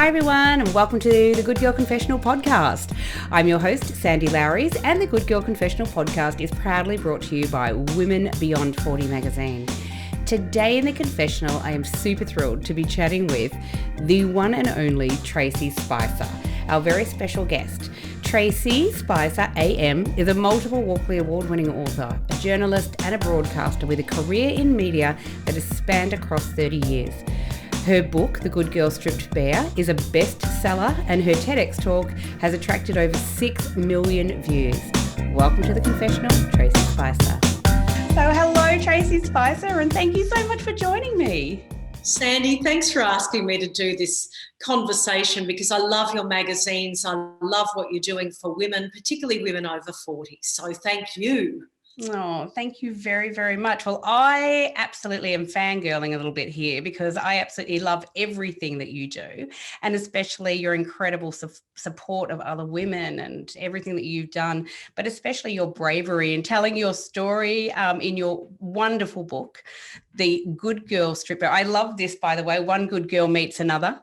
Hi everyone, and welcome to the Good Girl Confessional podcast. I'm your host, Sandy Lowries, and the Good Girl Confessional podcast is proudly brought to you by Women Beyond 40 magazine. Today in the confessional, I am super thrilled to be chatting with the one and only Tracey Spicer, our very special guest. Tracey Spicer AM is a multiple Walkley Award winning author, a journalist and a broadcaster with a career in media that has spanned across 30 years. Her book, The Good Girl Stripped Bare, is a bestseller, and her TEDx Talk has attracted over 6 million views. Welcome to the confessional, Tracey Spicer. So hello, Tracey Spicer, and thank you so much for joining me. Sandy, thanks for asking me to do this conversation because I love your magazines. I love what you're doing for women, particularly women over 40. So thank you. Oh, thank you very, very much. Well, I absolutely am fangirling a little bit here because I absolutely love everything that you do, and especially your incredible support of other women and everything that you've done, but especially your bravery in telling your story in your wonderful book, The Good Girl Stripper. I love this, by the way. One good girl meets another.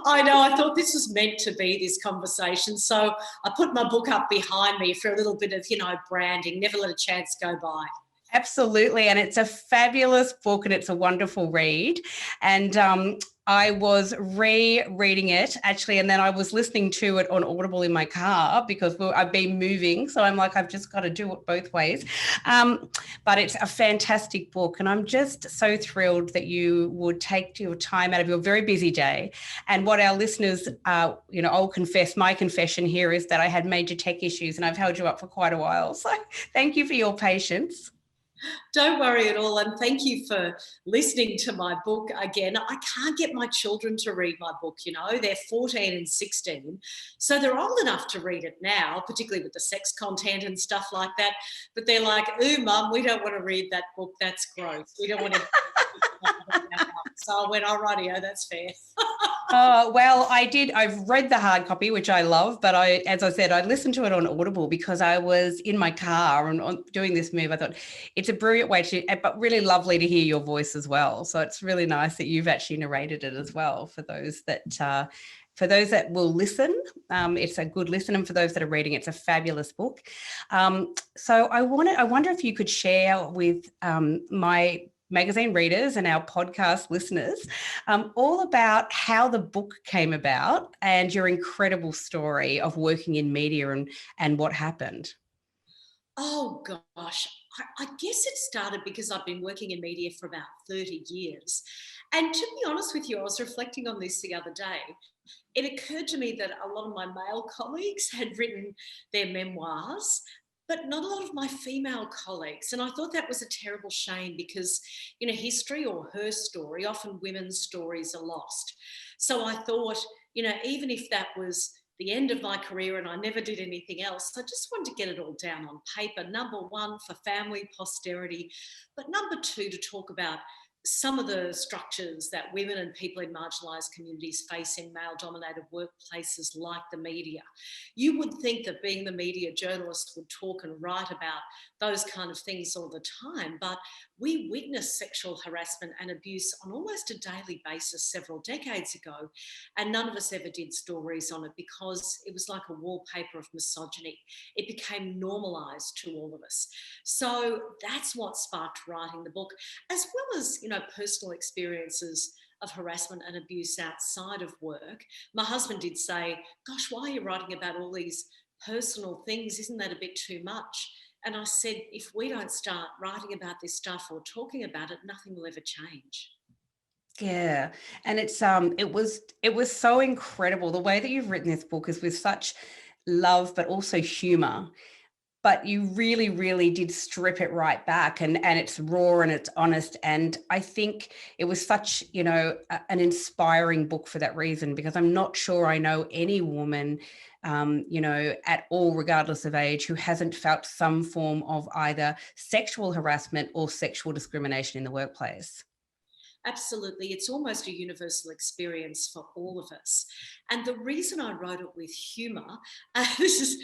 I know, I thought this was meant to be this conversation. So I put my book up behind me for a little bit of, branding. Never let a chance go by. Absolutely. And it's a fabulous book and it's a wonderful read. And I was rereading it actually, and then I was listening to it on Audible in my car because I've been moving. So I'm like, I've just got to do it both ways. But it's a fantastic book. And I'm just so thrilled that you would take your time out of your very busy day. And what our listeners, I'll confess, my confession here is that I had major tech issues and I've held you up for quite a while. So thank you for your patience. Don't worry at all. And thank you for listening to my book again. I can't get my children to read my book, they're 14 and 16. So they're old enough to read it now, particularly with the sex content and stuff like that. But they're like, ooh, Mum, we don't want to read that book. That's gross. We don't want to. So I went, rightio, that's fair. Well, I've read the hard copy, which I love, but as I said, I listened to it on Audible because I was in my car and doing this move. I thought it's a brilliant way but really lovely to hear your voice as well. So it's really nice that you've actually narrated it as well for those that will listen. It's a good listen, and for those that are reading, it's a fabulous book. So I wonder if you could share with my magazine readers and our podcast listeners all about how the book came about and your incredible story of working in media and what happened. Oh, gosh. I guess it started because I've been working in media for about 30 years. And to be honest with you, I was reflecting on this the other day. It occurred to me that a lot of my male colleagues had written their memoirs, but not a lot of my female colleagues. And I thought that was a terrible shame because, history or her story, often women's stories are lost. So I thought, even if that was the end of my career and I never did anything else, I just wanted to get it all down on paper. Number one, for family posterity, but number two, to talk about some of the structures that women and people in marginalised communities face in male-dominated workplaces like the media. You would think that being the media journalist would talk and write about those kind of things all the time, but we witnessed sexual harassment and abuse on almost a daily basis several decades ago, and none of us ever did stories on it because it was like a wallpaper of misogyny. It became normalised to all of us. So that's what sparked writing the book, as well as, personal experiences of harassment and abuse outside of work. My husband did say, gosh, why are you writing about all these personal things? Isn't that a bit too much? And I said, if we don't start writing about this stuff or talking about it, nothing will ever change. Yeah. And it was so incredible. The way that you've written this book is with such love, but also humor. But you really, really did strip it right back, and it's raw and it's honest. And I think it was such, an inspiring book for that reason, because I'm not sure I know any woman, at all, regardless of age, who hasn't felt some form of either sexual harassment or sexual discrimination in the workplace. Absolutely. It's almost a universal experience for all of us. And the reason I wrote it with humour, this is,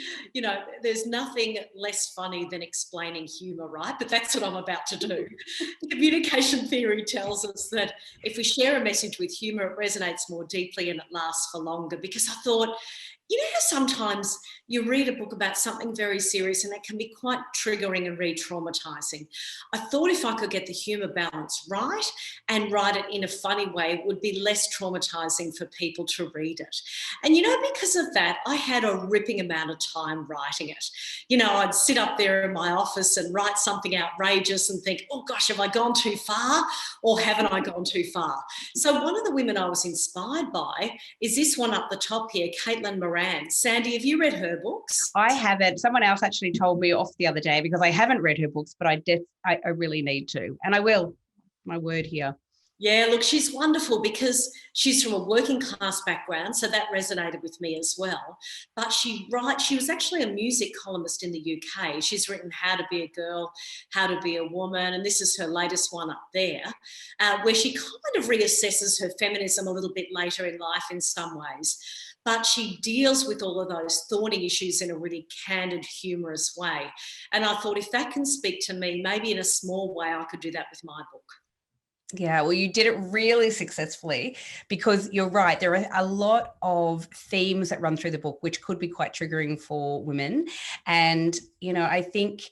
there's nothing less funny than explaining humour, right? But that's what I'm about to do. Communication theory tells us that if we share a message with humour, it resonates more deeply and it lasts for longer. Because I thought, how sometimes you read a book about something very serious and it can be quite triggering and re-traumatizing. I thought if I could get the humour balance right and write it in a funny way, it would be less traumatizing for people to read it. And, because of that, I had a ripping amount of time writing it. I'd sit up there in my office and write something outrageous and think, oh gosh, have I gone too far or haven't I gone too far? So one of the women I was inspired by is this one up the top here, Caitlyn Moran. Sandy, have you read her books? I haven't. Someone else actually told me off the other day because I haven't read her books, but I really need to. And I will. My word here. Yeah, look, she's wonderful because she's from a working class background, so that resonated with me as well. But she was actually a music columnist in the UK. She's written How to Be a Girl, How to Be a Woman, and this is her latest one up there, where she kind of reassesses her feminism a little bit later in life in some ways. But she deals with all of those thorny issues in a really candid, humorous way. And I thought if that can speak to me, maybe in a small way, I could do that with my book. Yeah, well, you did it really successfully because you're right. There are a lot of themes that run through the book, which could be quite triggering for women. And, I think,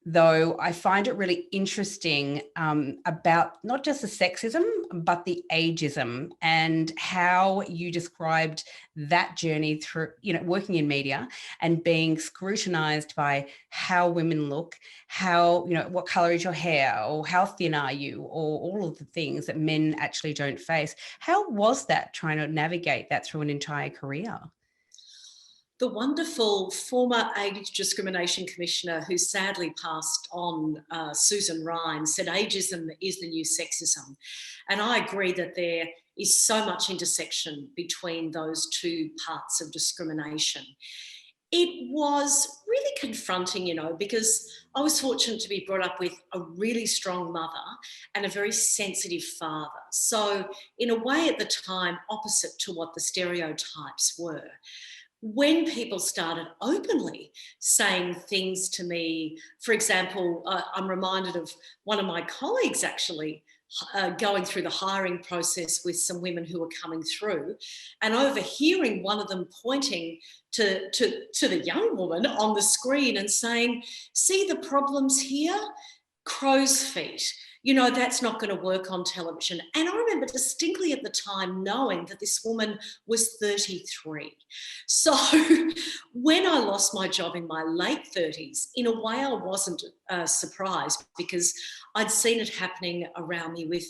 though, I find it really interesting about not just the sexism, but the ageism and how you described that journey through, working in media and being scrutinized by how women look, how, what color is your hair or how thin are you or all of the things that men actually don't face. How was that trying to navigate that through an entire career? The wonderful former Age Discrimination Commissioner who sadly passed on, Susan Ryan, said ageism is the new sexism. And I agree that there is so much intersection between those two parts of discrimination. It was really confronting, because I was fortunate to be brought up with a really strong mother and a very sensitive father. So in a way at the time, opposite to what the stereotypes were. When people started openly saying things to me, for example, I'm reminded of one of my colleagues actually going through the hiring process with some women who were coming through and overhearing one of them pointing to the young woman on the screen and saying, see the problems here? Crow's feet. That's not going to work on television. And I remember distinctly at the time knowing that this woman was 33. So when I lost my job in my late 30s, in a way I wasn't surprised because I'd seen it happening around me with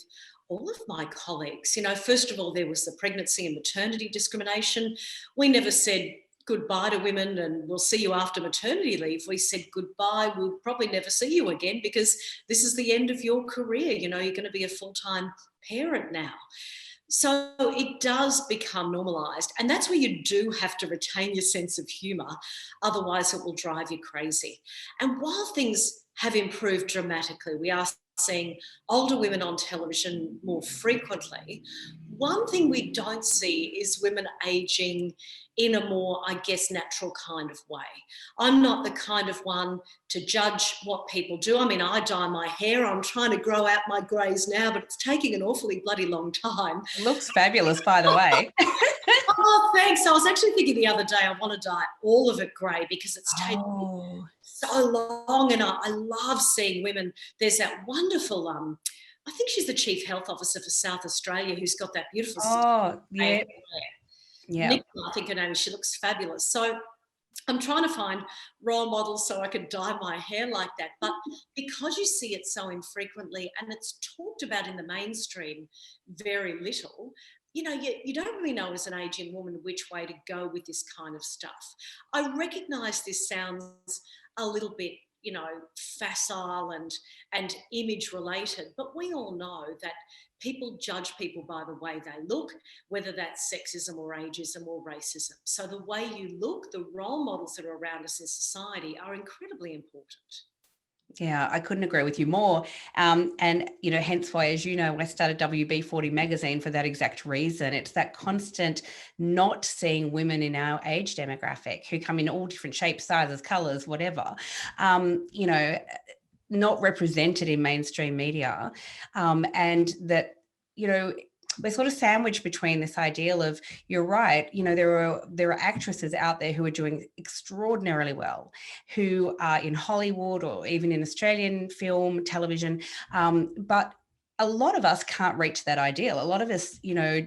all of my colleagues. First of all, there was the pregnancy and maternity discrimination. We never said goodbye to women and we'll see you after maternity leave. We said goodbye, we'll probably never see you again because this is the end of your career. You're going to be a full-time parent now. So it does become normalised. And that's where you do have to retain your sense of humour. Otherwise, it will drive you crazy. And while things have improved dramatically, we are seeing older women on television more frequently. One thing we don't see is women ageing in a more, I guess, natural kind of way. I'm not the kind of one to judge what people do. I mean, I dye my hair. I'm trying to grow out my greys now, but it's taking an awfully bloody long time. It looks fabulous, by the way. Oh, thanks. I was actually thinking the other day, I want to dye all of it grey because it's taken so long. And I love seeing women. There's that wonderful, I think she's the Chief Health Officer for South Australia who's got that beautiful yeah. Nicola, I think her name is. She looks fabulous. So I'm trying to find role models so I can dye my hair like that. But because you see it so infrequently and it's talked about in the mainstream very little, you don't really know as an aging woman which way to go with this kind of stuff. I recognise this sounds a little bit, facile and image related, but we all know that people judge people by the way they look, whether that's sexism or ageism or racism. So the way you look, the role models that are around us in society are incredibly important. Yeah, I couldn't agree with you more. And, hence why, as you know, I started WB40 magazine for that exact reason. It's that constant not seeing women in our age demographic who come in all different shapes, sizes, colors, whatever, um, you know, not represented in mainstream media. And that, you know, we're sort of sandwiched between this ideal of, you're right, there are actresses out there who are doing extraordinarily well, who are in Hollywood or even in Australian film, television, but a lot of us can't reach that ideal. A lot of us,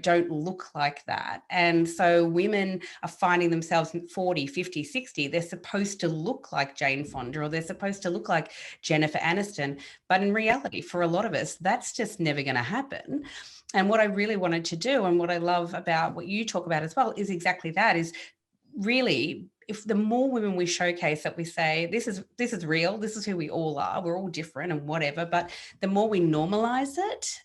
don't look like that. And so women are finding themselves at 40, 50, 60. They're supposed to look like Jane Fonda, or they're supposed to look like Jennifer Aniston. But in reality, for a lot of us, that's just never going to happen. And what I really wanted to do, and what I love about what you talk about as well, is exactly that, is really, if the more women we showcase, that we say, this is real, this is who we all are, we're all different and whatever, but the more we normalize it,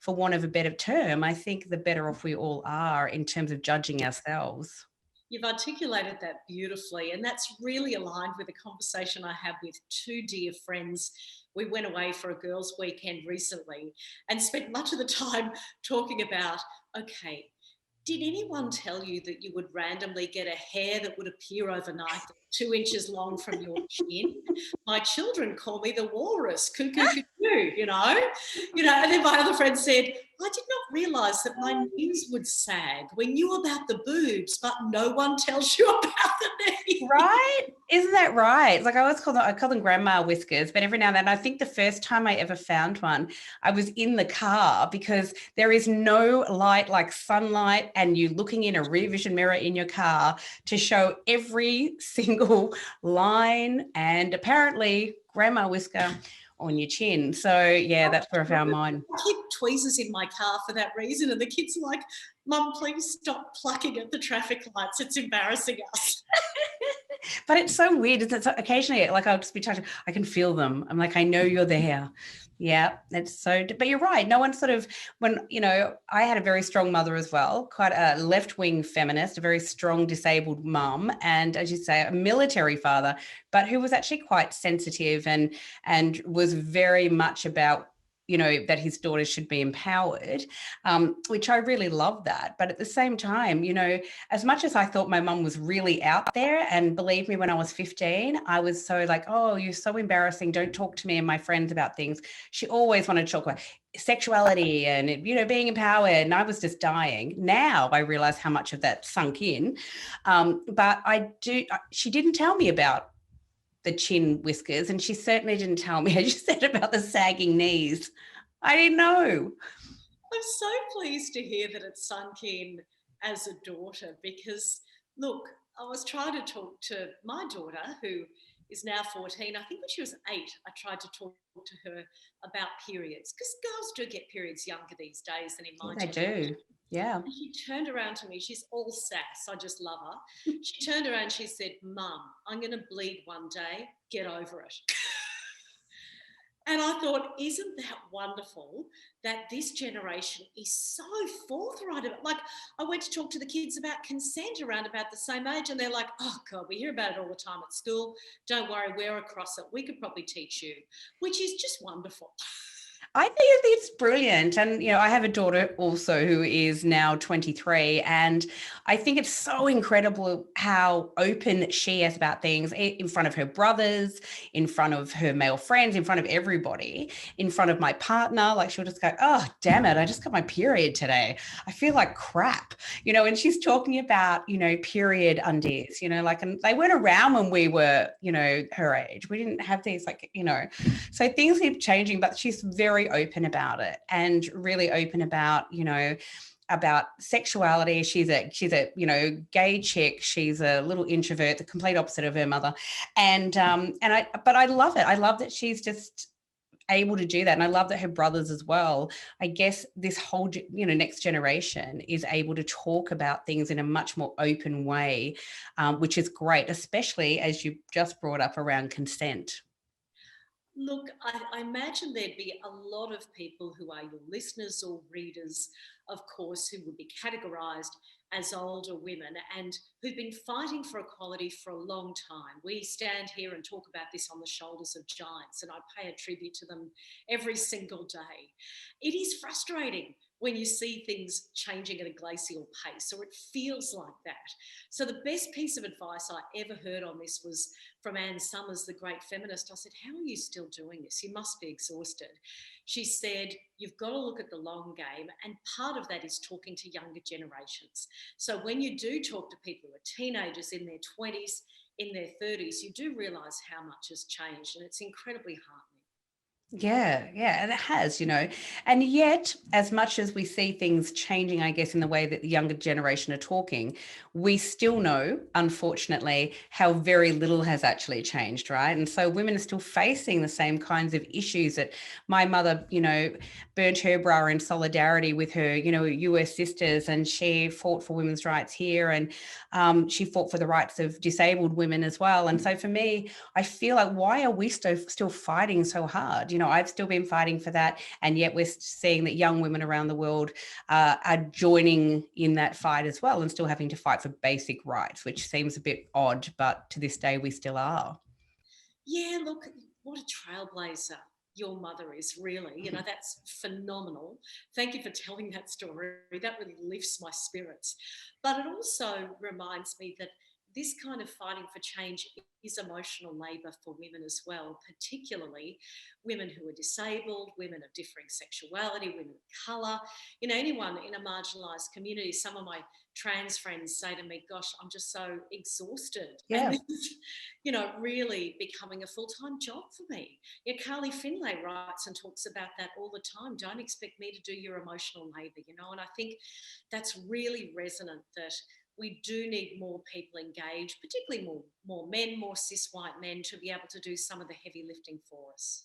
for want of a better term, I think the better off we all are in terms of judging ourselves. You've articulated that beautifully, and that's really aligned with a conversation I had with two dear friends. We went away for a girls' weekend recently and spent much of the time talking about, okay, did anyone tell you that you would randomly get a hair that would appear overnight 2 inches long from your chin? My children call me the walrus, cuckoo, cuckoo, and then my other friend said, I did not realise that my knees would sag. We knew about the boobs, but no one tells you about the knees. Right? Isn't that right? It's like I call them grandma whiskers, but every now and then, I think the first time I ever found one, I was in the car, because there is no light like sunlight and you looking in a rear vision mirror in your car to show every single line and apparently grandma whisker on your chin. So yeah, that's where I found mine. I keep tweezers in my car for that reason, and the kids are like, Mum, please stop plucking at the traffic lights. It's embarrassing us. But it's so weird, isn't it? So occasionally, like, I'll just be touching, I can feel them. I'm like, I know you're there. Yeah, it's so, but you're right. No one sort of, I had a very strong mother as well, quite a left-wing feminist, a very strong disabled mum, and as you say, a military father, but who was actually quite sensitive and was very much about, that his daughters should be empowered, which I really love that. But at the same time, as much as I thought my mum was really out there, and believe me, when I was 15, I was so like, oh, you're so embarrassing. Don't talk to me and my friends about things. She always wanted to talk about sexuality and, being empowered. And I was just dying. Now I realize how much of that sunk in. But she didn't tell me about the chin whiskers, and she certainly didn't tell me, as you said, about the sagging knees. I didn't know. I'm so pleased to hear that it sunk in as a daughter, because, look, I was trying to talk to my daughter, who is now 14. I think when she was 8, I tried to talk to her about periods, because girls do get periods younger these days than in my They generation. do. Yeah. And she turned around to me. She's all sass. I just love her. She turned around and she said, Mum, I'm going to bleed one day. Get over it. And I thought, isn't that wonderful that this generation is so forthright about, like, I went to talk to the kids about consent around about the same age, and they're like, oh God, we hear about it all the time at school. Don't worry, we're across it. We could probably teach you, which is just wonderful. I think it's brilliant. And, I have a daughter also who is now 23. And I think it's so incredible how open she is about things in front of her brothers, in front of her male friends, in front of everybody, in front of my partner. Like, she'll just go, oh, damn it, I just got my period today. I feel like crap, and she's talking about, period undies, and they weren't around when we were, her age. We didn't have these, so things keep changing, but she's very open about it, and really open about, about sexuality. She's a gay chick. She's a little introvert, the complete opposite of her mother. But I love it. I love that she's just able to do that. And I love that her brothers as well, I guess this whole, next generation is able to talk about things in a much more open way, which is great, especially as you just brought up around consent. Look, I imagine there'd be a lot of people who are your listeners or readers of course, who would be categorised as older women and who've been fighting for equality for a long time. We stand here and talk about this on the shoulders of giants, and I pay a tribute to them every single day. It is frustrating when you see things changing at a glacial pace, or it feels like that. So the best piece of advice I ever heard on this was from Anne Summers, the great feminist. I said, how are you still doing this? You must be exhausted. She said, you've got to look at the long game, and part of that is talking to younger generations. So when you do talk to people who are teenagers in their 20s, in their 30s, you do realise how much has changed, and it's incredibly heartening. Yeah, and it has, and yet, as much as we see things changing, I guess, in the way that the younger generation are talking, we still know, unfortunately, how very little has actually changed, right? And so women are still facing the same kinds of issues that my mother, burnt her bra in solidarity with her, US sisters, and she fought for women's rights here, and she fought for the rights of disabled women as well. And so for me, I feel like, why are we still fighting so hard? I've still been fighting for that. And yet we're seeing that young women around the world are joining in that fight as well, and still having to fight for basic rights, which seems a bit odd, but to this day we still are. Yeah, look, what a trailblazer your mother is, really. That's phenomenal. Thank you for telling that story. That really lifts my spirits. But it also reminds me that this kind of fighting for change is emotional labour for women as well, particularly women who are disabled, women of differing sexuality, women of colour, anyone in a marginalised community. Some of my trans friends say to me, gosh, I'm just so exhausted. Yeah. And really becoming a full-time job for me. Yeah, Carly Finlay writes and talks about that all the time. Don't expect me to do your emotional labour, and I think that's really resonant, that we do need more people engaged, particularly more men, more cis white men, to be able to do some of the heavy lifting for us.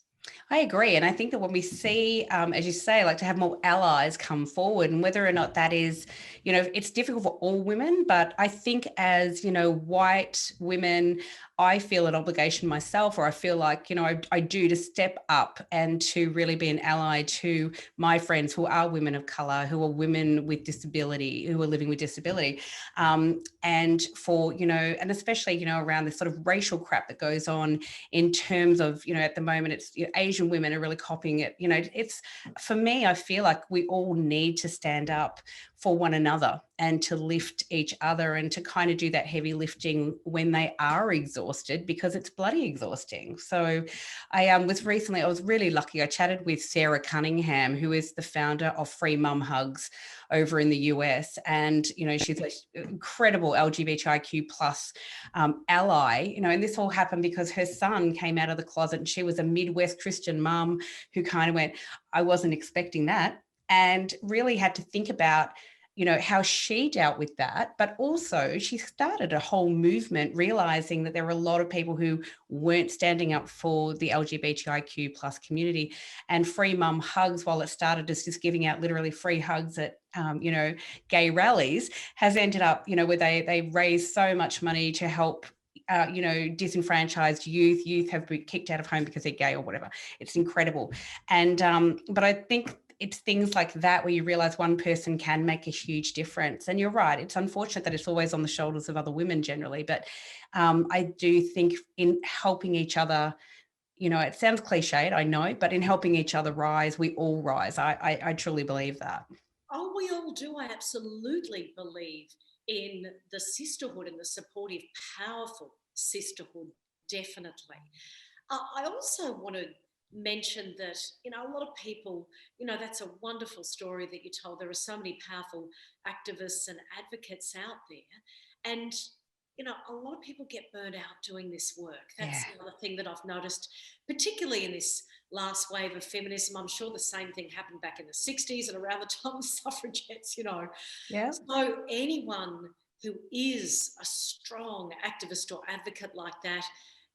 I agree. And I think that when we see, as you say, like to have more allies come forward, and whether or not that is, it's difficult for all women, but I think as, white women, I feel an obligation myself, or I feel like, I do, to step up and to really be an ally to my friends who are women of color, who are women with disability, who are living with disability. And for, and especially, around this sort of racial crap that goes on in terms of, at the moment, it's Asian women are really copying it. It's, for me, I feel like we all need to stand up for one another and to lift each other, and to kind of do that heavy lifting when they are exhausted, because it's bloody exhausting. So I was really lucky. I chatted with Sarah Cunningham, who is the founder of Free Mum Hugs over in the US. And, she's an incredible LGBTIQ plus ally, and this all happened because her son came out of the closet, and she was a Midwest Christian mum who kind of went, I wasn't expecting that, and really had to think about, how she dealt with that. But also she started a whole movement, realizing that there were a lot of people who weren't standing up for the LGBTIQ plus community. And Free Mum Hugs, while it started as just giving out literally free hugs at gay rallies, has ended up, where they raise so much money to help disenfranchised youth have been kicked out of home because they're gay or whatever. It's incredible. And but I think it's things like that where you realize one person can make a huge difference. And you're right, it's unfortunate that it's always on the shoulders of other women generally, but I do think in helping each other, it sounds cliched, I know, but in helping each other rise, we all rise. I truly believe that. Oh, we all do. I absolutely believe in the sisterhood and the supportive, powerful sisterhood, definitely. I also want to mention that, a lot of people, that's a wonderful story that you told. There are so many powerful activists and advocates out there. And, a lot of people get burned out doing this work. That's another thing that I've noticed, particularly in this last wave of feminism. I'm sure the same thing happened back in the 60s and around the time of suffragettes, Yeah. So anyone who is a strong activist or advocate like that,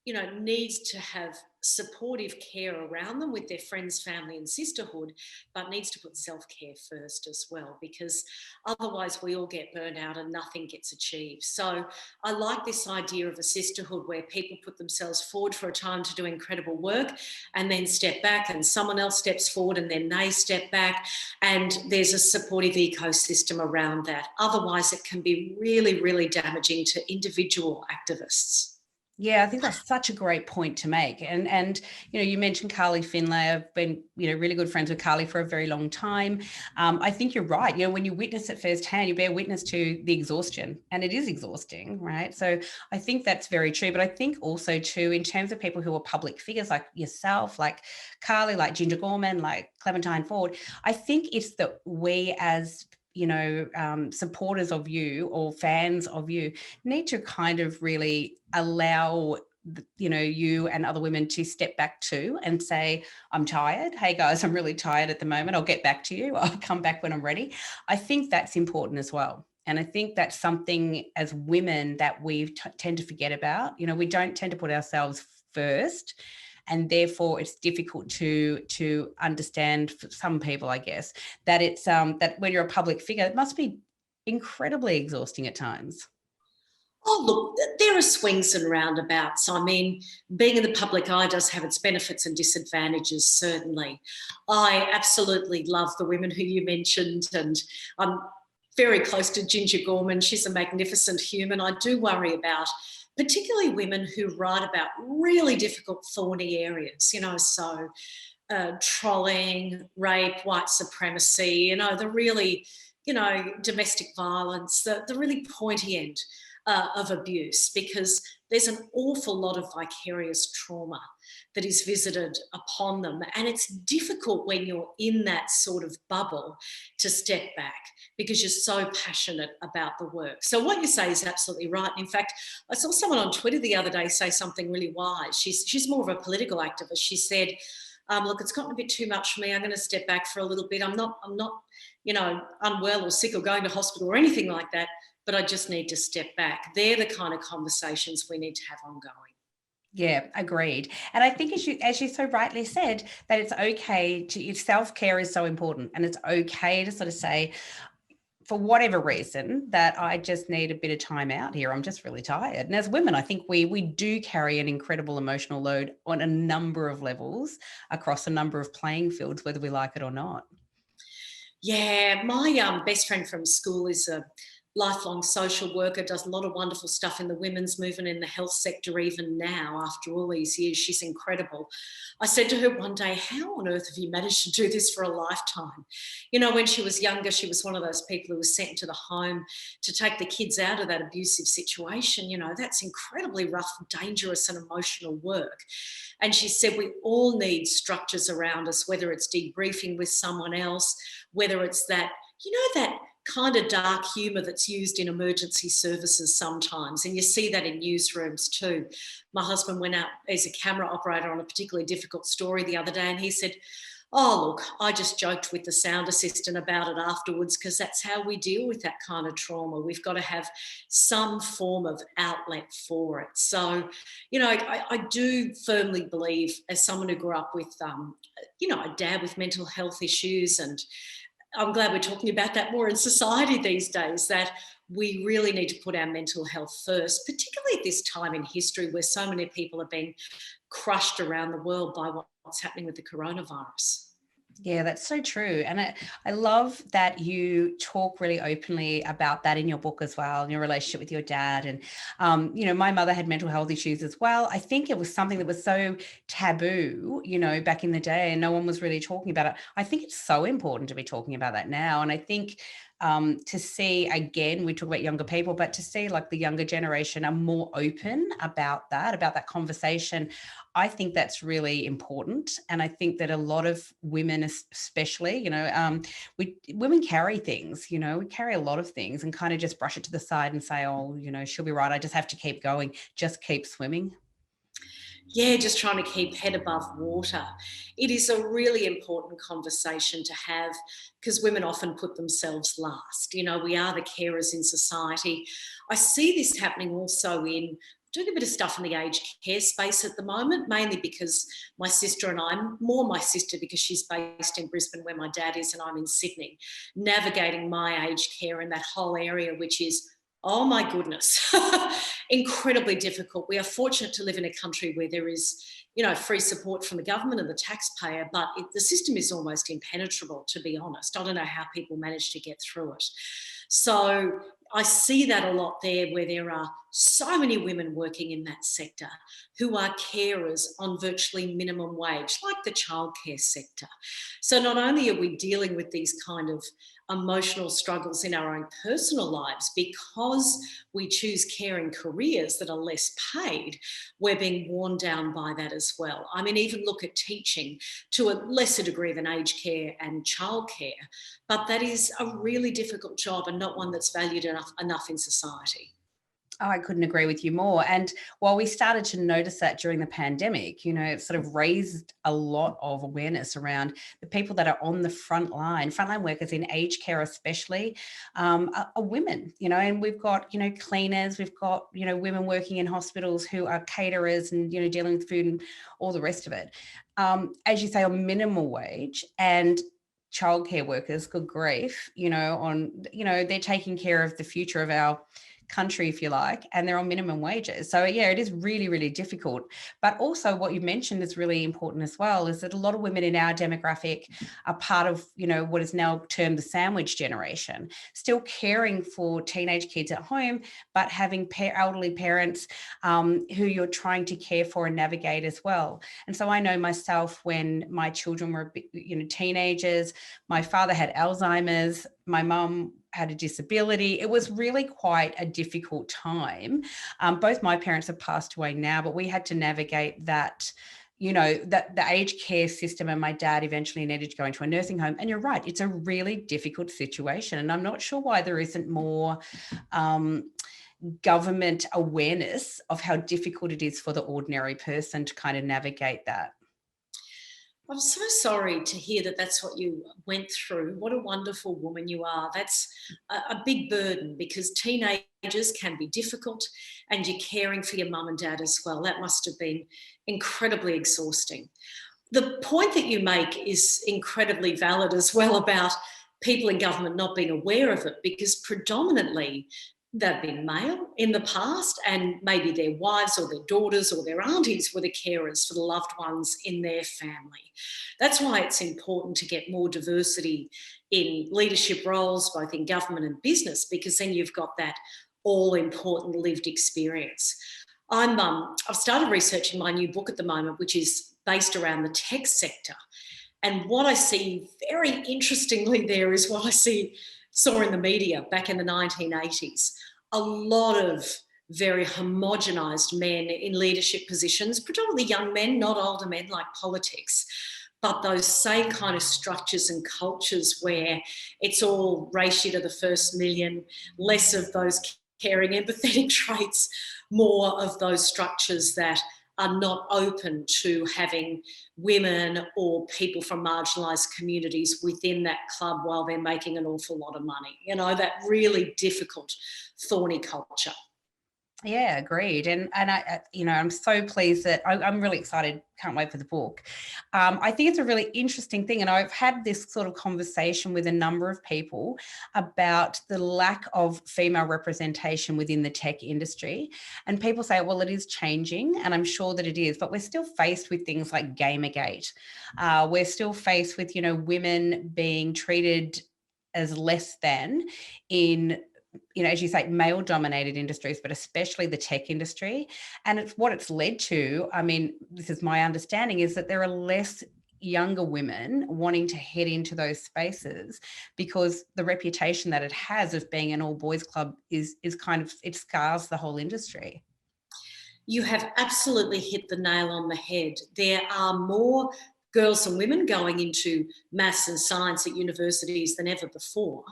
needs to have supportive care around them with their friends, family and sisterhood, but needs to put self-care first as well, because otherwise we all get burnt out and nothing gets achieved. So I like this idea of a sisterhood where people put themselves forward for a time to do incredible work and then step back, and someone else steps forward and then they step back, and there's a supportive ecosystem around that. Otherwise it can be really, really damaging to individual activists. Yeah, I think that's such a great point to make. And you mentioned Carly Finlay. I've been, really good friends with Carly for a very long time. I think you're right. When you witness it firsthand, you bear witness to the exhaustion, and it is exhausting, right? So I think that's very true. But I think also too, in terms of people who are public figures like yourself, like Carly, like Ginger Gorman, like Clementine Ford, I think it's that we as supporters of you or fans of you need to kind of really allow you and other women to step back too and say, I'm tired. Hey guys, I'm really tired at the moment. I'll get back to you. I'll come back when I'm ready. I think that's important as well. And I think that's something as women that we tend to forget about. We don't tend to put ourselves first. And therefore it's difficult to understand for some people, I guess, that it's that when you're a public figure, it must be incredibly exhausting at times. Oh, look, there are swings and roundabouts. I mean, being in the public eye does have its benefits and disadvantages, certainly. I absolutely love the women who you mentioned, and I'm very close to Ginger Gorman. She's a magnificent human. I do worry about particularly women who write about really difficult, thorny areas, so trolling, rape, white supremacy, the really, domestic violence, the really pointy end of abuse, because there's an awful lot of vicarious trauma that is visited upon them. And it's difficult when you're in that sort of bubble to step back because you're so passionate about the work. So what you say is absolutely right. And in fact, I saw someone on Twitter the other day say something really wise. She's more of a political activist. She said, look, it's gotten a bit too much for me. I'm going to step back for a little bit. I'm not, unwell or sick or going to hospital or anything like that, but I just need to step back. They're the kind of conversations we need to have ongoing. Yeah, agreed. And I think as you so rightly said, that it's okay to, self-care is so important, and it's okay to sort of say, for whatever reason, that I just need a bit of time out here. I'm just really tired. And as women, I think we do carry an incredible emotional load on a number of levels across a number of playing fields, whether we like it or not. Yeah, my best friend from school is a lifelong social worker, does a lot of wonderful stuff in the women's movement, in the health sector even now, after all these years. She's incredible. I said to her one day, how on earth have you managed to do this for a lifetime? When she was younger, she was one of those people who was sent to the home to take the kids out of that abusive situation. That's incredibly rough, dangerous and emotional work. And she said, we all need structures around us, whether it's debriefing with someone else, whether it's that, that kind of dark humour that's used in emergency services sometimes. And you see that in newsrooms too. My husband went out as a camera operator on a particularly difficult story the other day, and he said, oh, look, I just joked with the sound assistant about it afterwards, because that's how we deal with that kind of trauma. We've got to have some form of outlet for it. So, I do firmly believe, as someone who grew up with, a dad with mental health issues, and I'm glad we're talking about that more in society these days, that we really need to put our mental health first, particularly at this time in history where so many people are being crushed around the world by what's happening with the coronavirus. Yeah, that's so true. And I love that you talk really openly about that in your book as well, and your relationship with your dad. And, my mother had mental health issues as well. I think it was something that was so taboo, back in the day, and no one was really talking about it. I think it's so important to be talking about that now. And I think to see, again, we talk about younger people, but to see like the younger generation are more open about that conversation, I think that's really important. And I think that a lot of women, especially, women carry things, we carry a lot of things and kind of just brush it to the side and say, oh, she'll be right. I just have to keep going. Just keep swimming. Yeah, just trying to keep head above water. It is a really important conversation to have, because women often put themselves last. We are the carers in society. I see this happening also in doing a bit of stuff in the aged care space at the moment, mainly because my sister and I, more my sister because she's based in Brisbane where my dad is and I'm in Sydney, navigating my aged care in that whole area, which is, oh my goodness, incredibly difficult. We are fortunate to live in a country where there is, free support from the government and the taxpayer, but the system is almost impenetrable, to be honest. I don't know how people manage to get through it. So I see that a lot there, where there are so many women working in that sector who are carers on virtually minimum wage, like the childcare sector. So not only are we dealing with these kind of emotional struggles in our own personal lives because we choose caring careers that are less paid, we're being worn down by that as well. I mean, even look at teaching to a lesser degree than aged care and childcare, but that is a really difficult job and not one that's valued enough in society. Oh, I couldn't agree with you more. And while we started to notice that during the pandemic, it sort of raised a lot of awareness around the people that are on the frontline workers in aged care especially, are women, and we've got, cleaners, we've got, women working in hospitals who are caterers and, dealing with food and all the rest of it. As you say, on minimal wage, and childcare workers, good grief, they're taking care of the future of our country, if you like, and they're on minimum wages. So yeah, it is really, really difficult. But also what you mentioned is really important as well, is that a lot of women in our demographic are part of, what is now termed the sandwich generation, still caring for teenage kids at home, but having elderly parents who you're trying to care for and navigate as well. And so I know myself, when my children were, teenagers, my father had Alzheimer's, my mum had a disability. It was really quite a difficult time. Both my parents have passed away now, but we had to navigate that, that the aged care system, and my dad eventually needed to go into a nursing home. And you're right, it's a really difficult situation. And I'm not sure why there isn't more government awareness of how difficult it is for the ordinary person to kind of navigate that. I'm so sorry to hear that that's what you went through. What a wonderful woman you are. That's a big burden, because teenagers can be difficult, and you're caring for your mum and dad as well. That must have been incredibly exhausting. The point that you make is incredibly valid as well, about people in government not being aware of it, because predominantly they've been male in the past, and maybe their wives or their daughters or their aunties were the carers for the loved ones in their family. That's why it's important to get more diversity in leadership roles, both in government and business, because then you've got that all-important lived experience. I've started researching my new book at the moment, which is based around the tech sector. And what I see very interestingly there is what I saw in the media back in the 1980s. A lot of very homogenised men in leadership positions, predominantly young men, not older men, like politics, but those same kind of structures and cultures where it's all ratio to the first million, less of those caring, empathetic traits, more of those structures that are not open to having women or people from marginalised communities within that club while they're making an awful lot of money. That really difficult, thorny culture. Yeah, agreed. And I, I'm so pleased that I'm really excited. Can't wait for the book. I think it's a really interesting thing. And I've had this sort of conversation with a number of people about the lack of female representation within the tech industry. And people say, well, it is changing. And I'm sure that it is, but we're still faced with things like Gamergate. We're still faced with, women being treated as less than in, as you say, male dominated industries, but especially the tech industry. And it's led to, this is my understanding, is that there are less younger women wanting to head into those spaces because the reputation that it has of being an all boys club is kind of, it scars the whole industry. You have absolutely hit the nail on the head. There are more girls and women going into maths and science at universities than ever before.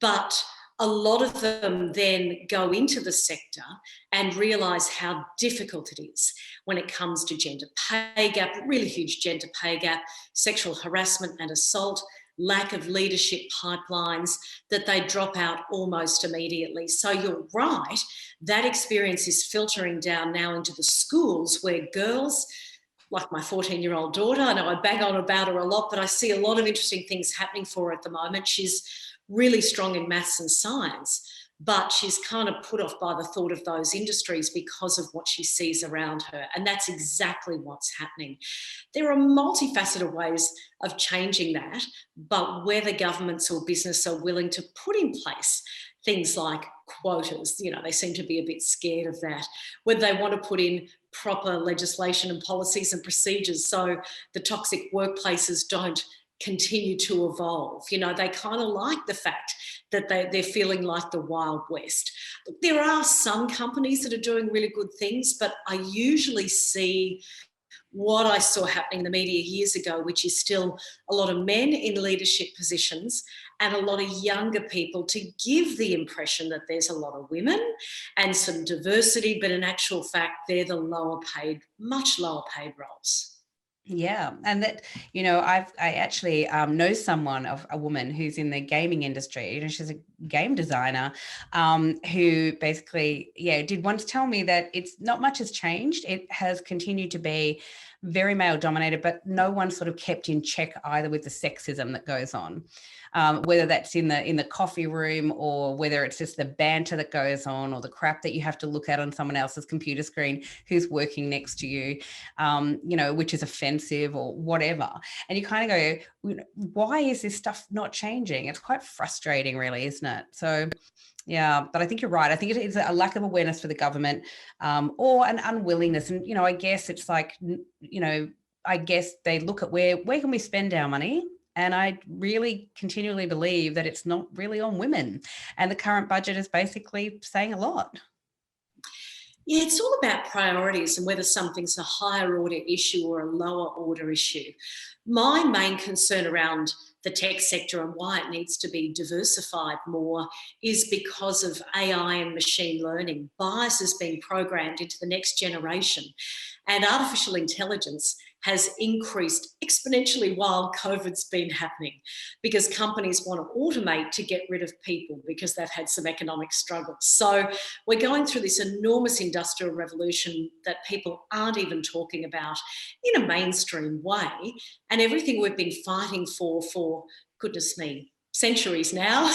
But a lot of them then go into the sector and realise how difficult it is when it comes to gender pay gap, really huge gender pay gap, sexual harassment and assault, lack of leadership pipelines, that they drop out almost immediately. So you're right, that experience is filtering down now into the schools where girls, like my 14-year-old daughter, I know I bang on about her a lot, but I see a lot of interesting things happening for her at the moment. She's really strong in maths and science, but she's kind of put off by the thought of those industries because of what she sees around her. And that's exactly what's happening. There are multifaceted ways of changing that, but whether governments or business are willing to put in place things like quotas, they seem to be a bit scared of that, whether they want to put in proper legislation and policies and procedures so the toxic workplaces don't continue to evolve. They kind of like the fact that they're feeling like the Wild West. There are some companies that are doing really good things, but I usually see what I saw happening in the media years ago, which is still a lot of men in leadership positions and a lot of younger people to give the impression that there's a lot of women and some diversity, but in actual fact, they're the lower paid, much lower paid roles. Yeah. And that, I actually know someone, of a woman who's in the gaming industry. She's a game designer who basically, did once tell me that it's not much has changed. It has continued to be very male dominated, but no one sort of kept in check either with the sexism that goes on. Whether that's in the coffee room or whether it's just the banter that goes on or the crap that you have to look at on someone else's computer screen who's working next to you, which is offensive or whatever. And you kind of go, why is this stuff not changing? It's quite frustrating, really, isn't it? So, yeah, but I think you're right. I think it's a lack of awareness for the government or an unwillingness. And, I guess it's like, I guess they look at where can we spend our money? And I really continually believe that it's not really on women. And the current budget is basically saying a lot. Yeah, it's all about priorities and whether something's a higher order issue or a lower order issue. My main concern around the tech sector and why it needs to be diversified more is because of AI and machine learning. Bias is being programmed into the next generation, and artificial intelligence has increased exponentially while COVID's been happening because companies want to automate to get rid of people because they've had some economic struggles. So we're going through this enormous industrial revolution that people aren't even talking about in a mainstream way. And everything we've been fighting for goodness me, centuries now,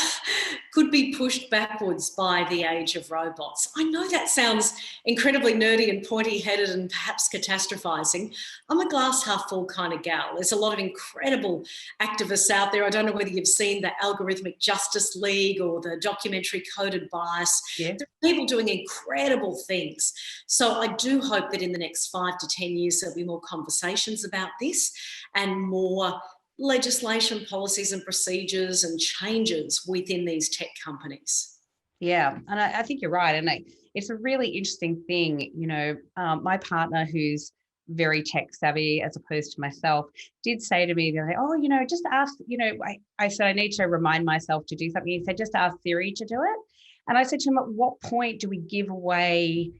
could be pushed backwards by the age of robots. I know that sounds incredibly nerdy and pointy-headed and perhaps catastrophizing. I'm a glass half full kind of gal. There's a lot of incredible activists out there. I don't know whether you've seen the Algorithmic Justice League or the documentary Coded Bias. Yeah. There are people doing incredible things. So I do hope that in the next 5 to 10 years, there'll be more conversations about this and more legislation, policies and procedures and changes within these tech companies. Yeah, and I think you're right. And it's a really interesting thing. My partner, who's very tech savvy as opposed to myself, did say to me the other day, just ask, I said, I need to remind myself to do something. He said, just ask Siri to do it. And I said to him, at what point do we give away,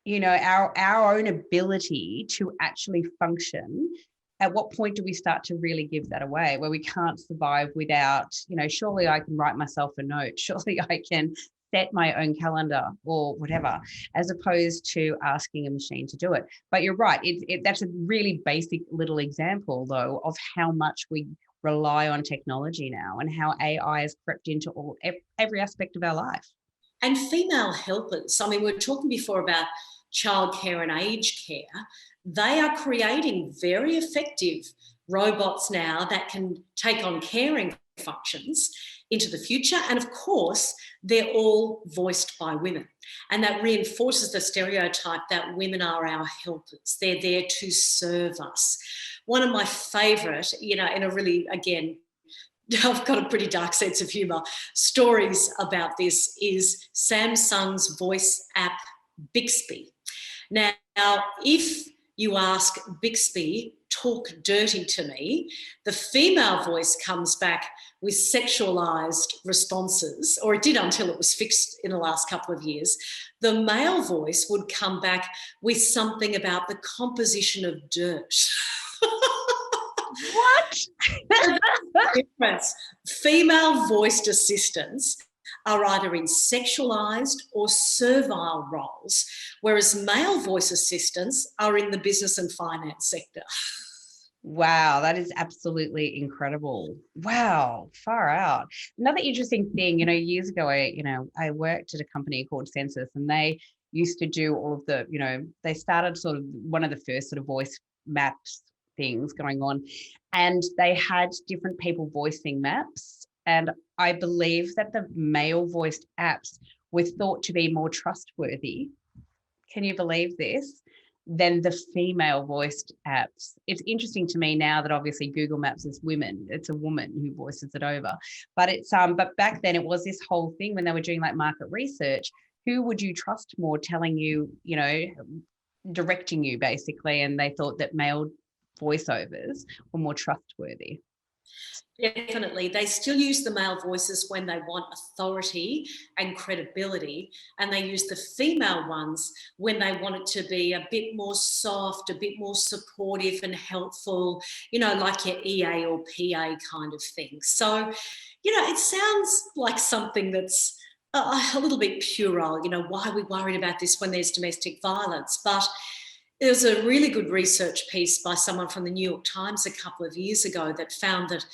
our own ability to actually function? At what point do we start to really give that away, where we can't survive without, surely I can write myself a note, surely I can set my own calendar or whatever, as opposed to asking a machine to do it. But you're right, that's a really basic little example, though, of how much we rely on technology now and how AI has crept into every aspect of our life. And female helpers, we were talking before about childcare and aged care. They are creating very effective robots now that can take on caring functions into the future. And of course, they're all voiced by women. And that reinforces the stereotype that women are our helpers. They're there to serve us. One of my favourite, in a really, again, I've got a pretty dark sense of humour, stories about this is Samsung's voice app Bixby. Now, if you ask Bixby, talk dirty to me, the female voice comes back with sexualised responses, or it did until it was fixed in the last couple of years. The male voice would come back with something about the composition of dirt. What? difference. Female voiced assistants are either in sexualized or servile roles, whereas male voice assistants are in the business and finance sector. Wow, that is absolutely incredible. Wow, far out. Another interesting thing, years ago, I worked at a company called Census, and they used to do all of the, they started sort of one of the first sort of voice maps things going on, and they had different people voicing maps. And I believe that the male voiced apps were thought to be more trustworthy. Can you believe this? Than the female voiced apps. It's interesting to me now that obviously Google Maps is women. It's a woman who voices it over. But but back then it was this whole thing when they were doing like market research. Who would you trust more telling you, directing you basically? And they thought that male voiceovers were more trustworthy. Definitely. They still use the male voices when they want authority and credibility, and they use the female ones when they want it to be a bit more soft, a bit more supportive and helpful, like your EA or PA kind of thing. So, it sounds like something that's a little bit puerile. Why are we worried about this when there's domestic violence? But there was a really good research piece by someone from the New York Times a couple of years ago that found that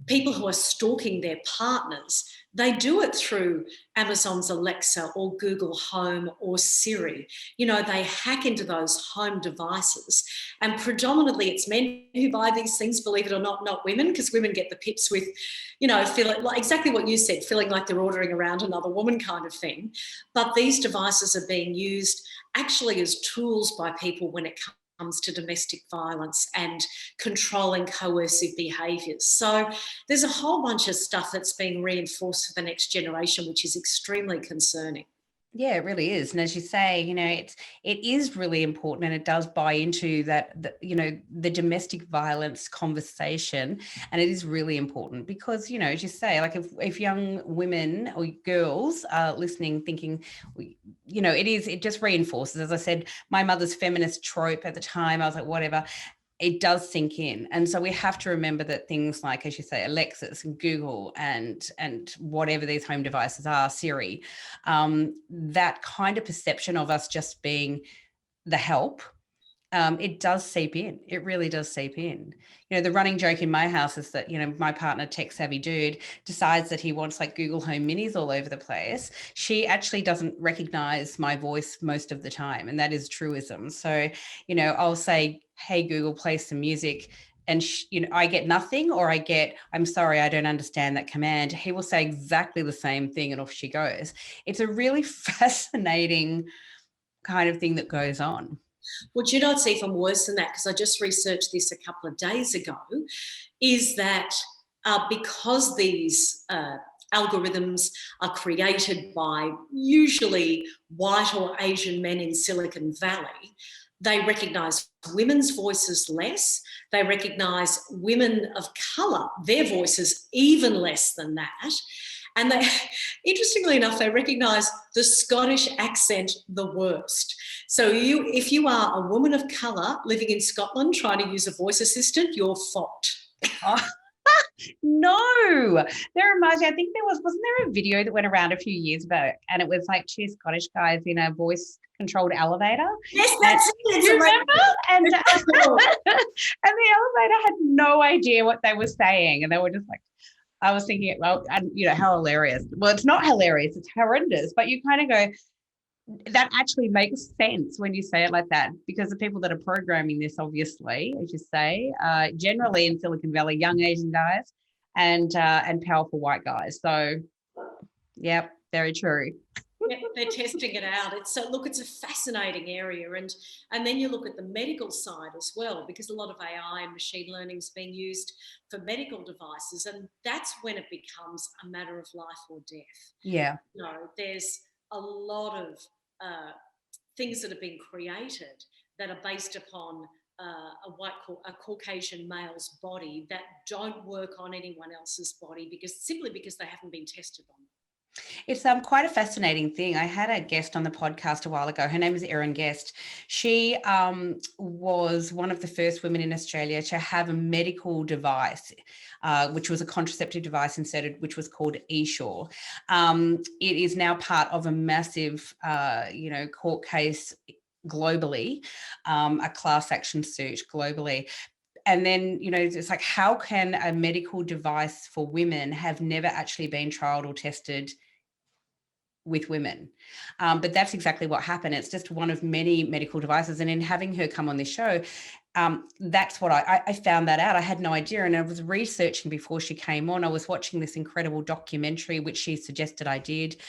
people who are stalking their partners, they do it through Amazon's Alexa or Google Home or Siri. They hack into those home devices, and predominantly it's men who buy these things, believe it or not women, because women get the pips with, feeling like exactly what you said, feeling like they're ordering around another woman kind of thing. But these devices are being used actually as tools by people when it comes to domestic violence and controlling coercive behaviours. So there's a whole bunch of stuff that's being reinforced for the next generation, which is extremely concerning. Yeah, it really is. And as you say, it is really important, and it does buy into that, the domestic violence conversation. And it is really important because, as you say, like if young women or girls are listening, thinking, it just reinforces, as I said, my mother's feminist trope at the time, I was like, whatever. It does sink in. And so we have to remember that things like, as you say, Alexis and Google and whatever these home devices are, Siri, that kind of perception of us just being the help, it does seep in. It really does seep in. The running joke in my house is that, my partner, tech savvy dude, decides that he wants like Google Home Minis all over the place. She actually doesn't recognize my voice most of the time. And that is truism. So, I'll say, hey, Google, play some music. And, I get nothing, or I get, I'm sorry, I don't understand that command. He will say exactly the same thing, and off she goes. It's a really fascinating kind of thing that goes on. Well, do you know, it's even worse than that, because I just researched this a couple of days ago, is that because these algorithms are created by usually white or Asian men in Silicon Valley, they recognise women's voices less. They recognise women of colour, their voices even less than that. And they, interestingly enough, they recognise the Scottish accent the worst. So if you are a woman of colour living in Scotland trying to use a voice assistant, you're fucked. Oh. No, there reminds me, I think wasn't there a video that went around a few years back, and it was like two Scottish guys in a voice controlled elevator. Yes, that's it. You remember? And and the elevator had no idea what they were saying, and they were just like, I was thinking, well, and how hilarious. Well, it's not hilarious, it's horrendous, but you kind of go, that actually makes sense when you say it like that, because the people that are programming this, obviously, as you say, generally in Silicon Valley, young Asian guys and powerful white guys. So, yeah, very true. Yeah, they're testing it out. It's a fascinating area, and then you look at the medical side as well, because a lot of AI and machine learning is being used for medical devices, and that's when it becomes a matter of life or death. Yeah. There's a lot of things that have been created that are based upon a Caucasian male's body that don't work on anyone else's body, because they haven't been tested on them. It's quite a fascinating thing. I had a guest on the podcast a while ago. Her name is Erin Guest. She was one of the first women in Australia to have a medical device, which was a contraceptive device inserted, which was called Esure. It is now part of a massive, court case globally, a class action suit globally. And then, it's like, how can a medical device for women have never actually been trialed or tested with women? But that's exactly what happened. It's just one of many medical devices. And in having her come on this show, that's what I found that out. I had no idea. And I was researching before she came on. I was watching this incredible documentary, which she suggested I did,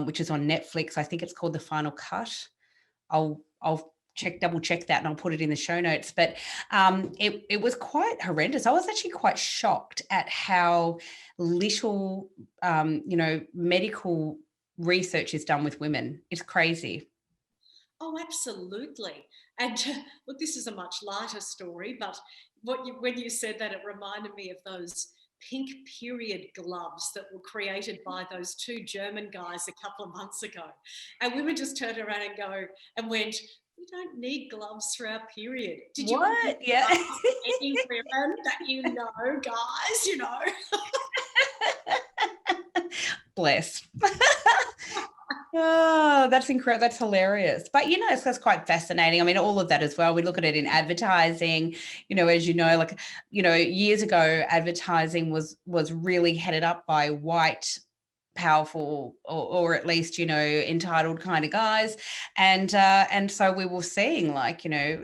which is on Netflix. I think it's called The Final Cut. I'll double check that, and I'll put it in the show notes. But it was quite horrendous. I was actually quite shocked at how little, medical research is done with women. It's crazy. Oh, absolutely. And look, this is a much lighter story, but when you said that, it reminded me of those pink period gloves that were created by those two German guys a couple of months ago. And women just turned around and went, we don't need gloves for our period. Did you What? Yeah. any women that you know, guys, Bless. Oh, that's incredible. That's hilarious. But, that's quite fascinating. I mean, all of that as well. We look at it in advertising, as years ago, advertising was really headed up by white, powerful, or at least, entitled kind of guys. And so we were seeing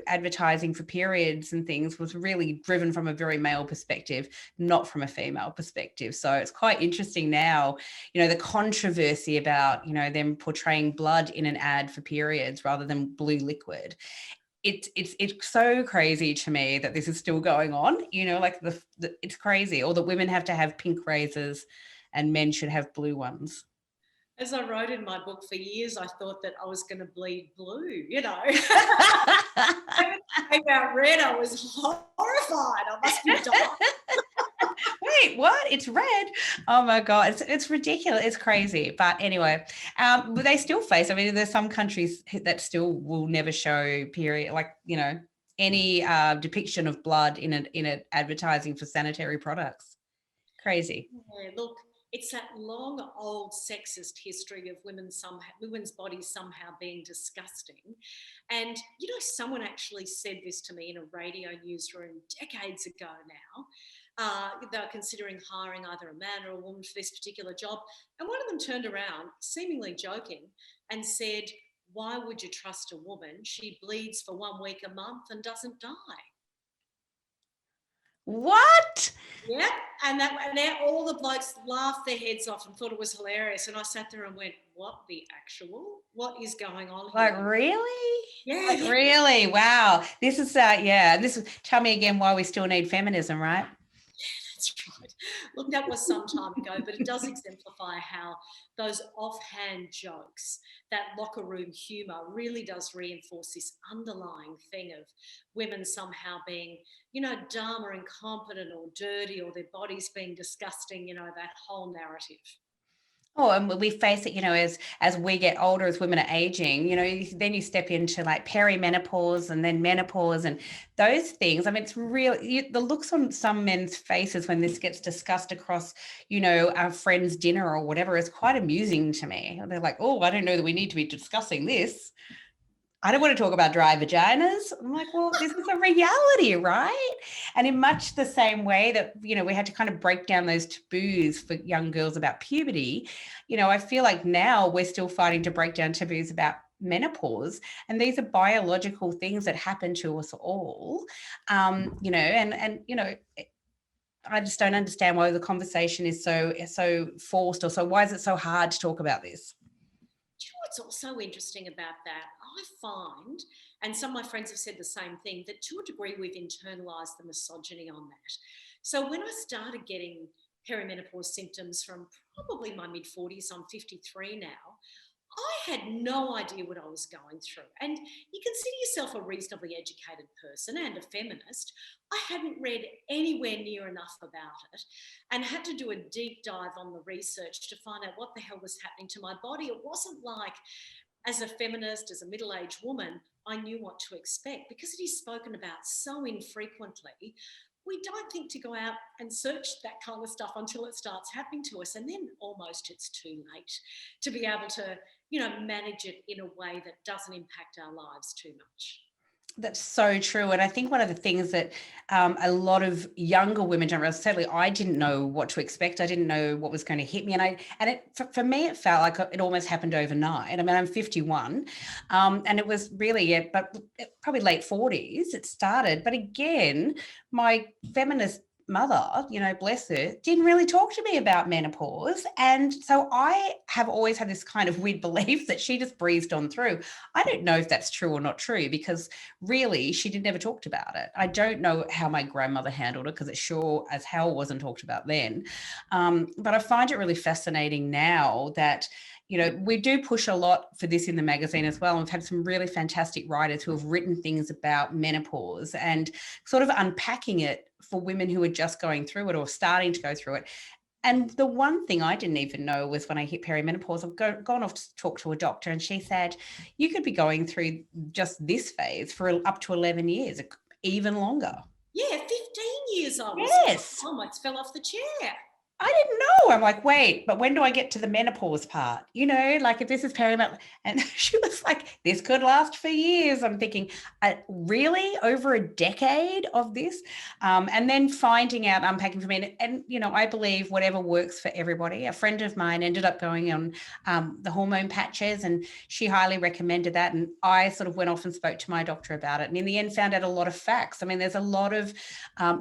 advertising for periods and things was really driven from a very male perspective, not from a female perspective. So it's quite interesting now, the controversy about, them portraying blood in an ad for periods rather than blue liquid. It's so crazy to me that this is still going on, it's crazy. Or that women have to have pink razors and men should have blue ones. As I wrote in my book, for years, I thought that I was going to bleed blue, When it came out red, I was horrified. I must be dying. Wait, what? It's red. Oh my God. It's ridiculous. It's crazy. But anyway, but they still face, there's some countries that still will never show period, any depiction of blood in an advertising for sanitary products. Crazy. Yeah, look, it's that long old sexist history of women's bodies somehow being disgusting. And someone actually said this to me in a radio newsroom decades ago now. They were considering hiring either a man or a woman for this particular job, and one of them turned around, seemingly joking, and said, why would you trust a woman? She bleeds for 1 week a month and doesn't die. What? Yeah, and all the blokes laughed their heads off and thought it was hilarious. And I sat there and went, "What the actual? What is going on here?" Like, really? Yeah, like, really? Wow. This is tell me again why we still need feminism, right? That's right. Look, that was some time ago, but it does exemplify how those offhand jokes, that locker room humour, really does reinforce this underlying thing of women somehow being, dumb or incompetent or dirty, or their bodies being disgusting, that whole narrative. Oh, and we face it, as we get older, as women are aging, then you step into like perimenopause and then menopause and those things. It's really the looks on some men's faces when this gets discussed across, our friends' dinner or whatever is quite amusing to me. They're like, oh, I don't know that we need to be discussing this. I don't want to talk about dry vaginas. I'm like, well, this is a reality, right? And in much the same way that, we had to kind of break down those taboos for young girls about puberty, I feel like now we're still fighting to break down taboos about menopause. And these are biological things that happen to us all, and I just don't understand why the conversation is so forced, or so why is it so hard to talk about this? Do you know what's also interesting about that? I find, and some of my friends have said the same thing, that to a degree we've internalized the misogyny on that. So when I started getting perimenopause symptoms from probably my mid-40s, I'm 53 now, I had no idea what I was going through. And you consider yourself a reasonably educated person and a feminist. I hadn't read anywhere near enough about it and had to do a deep dive on the research to find out what the hell was happening to my body. It wasn't like, as a feminist, as a middle-aged woman, I knew what to expect because it is spoken about so infrequently. We don't think to go out and search that kind of stuff until it starts happening to us. And then almost it's too late to be able to, manage it in a way that doesn't impact our lives too much. That's so true. And I think one of the things that a lot of younger women don't realize, certainly I didn't know what to expect. I didn't know what was going to hit me. For me, it felt like it almost happened overnight. I mean, I'm 51 and it was really, but probably late 40s it started. But again, my feminist mother, bless her, didn't really talk to me about menopause. And so I have always had this kind of weird belief that she just breezed on through. I don't know if that's true or not true, because really she never talked about it. I don't know how my grandmother handled it, because it sure as hell wasn't talked about then. But I find it really fascinating now that we do push a lot for this in the magazine as well. We've had some really fantastic writers who have written things about menopause and sort of unpacking it for women who are just going through it or starting to go through it. And the one thing I didn't even know was when I hit perimenopause, I've gone off to talk to a doctor, and she said, you could be going through just this phase for up to 11 years, even longer. Yeah, 15 years I was. Yes. I almost fell off the chair. I didn't know. I'm like, wait, but when do I get to the menopause part? Like if this is perimenopause. And she was like, this could last for years. I'm thinking, really? Over a decade of this? And then finding out, unpacking for me. And I believe whatever works for everybody. A friend of mine ended up going on the hormone patches, and she highly recommended that. And I sort of went off and spoke to my doctor about it. And in the end, found out a lot of facts. I mean, there's a lot of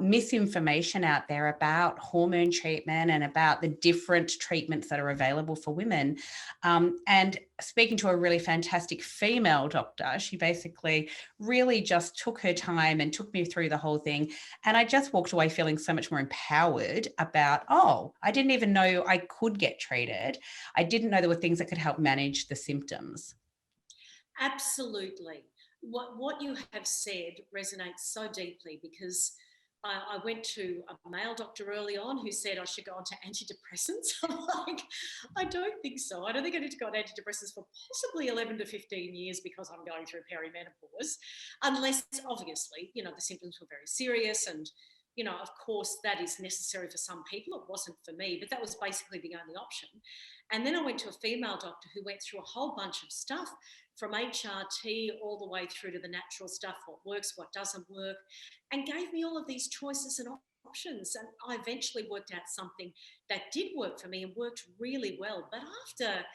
misinformation out there about hormone treatment and about the different treatments that are available for women. And speaking to a really fantastic female doctor, she basically really just took her time and took me through the whole thing. And I just walked away feeling so much more empowered about, I didn't even know I could get treated. I didn't know there were things that could help manage the symptoms. Absolutely. What you have said resonates so deeply, because I went to a male doctor early on who said I should go on to antidepressants. I'm like, I don't think so. I don't think I need to go on antidepressants for possibly 11 to 15 years because I'm going through perimenopause, unless obviously, the symptoms were very serious. And, of course, that is necessary for some people. It wasn't for me, but that was basically the only option. And then I went to a female doctor who went through a whole bunch of stuff, from HRT all the way through to the natural stuff, what works, what doesn't work, and gave me all of these choices and options. And I eventually worked out something that did work for me and worked really well. But after,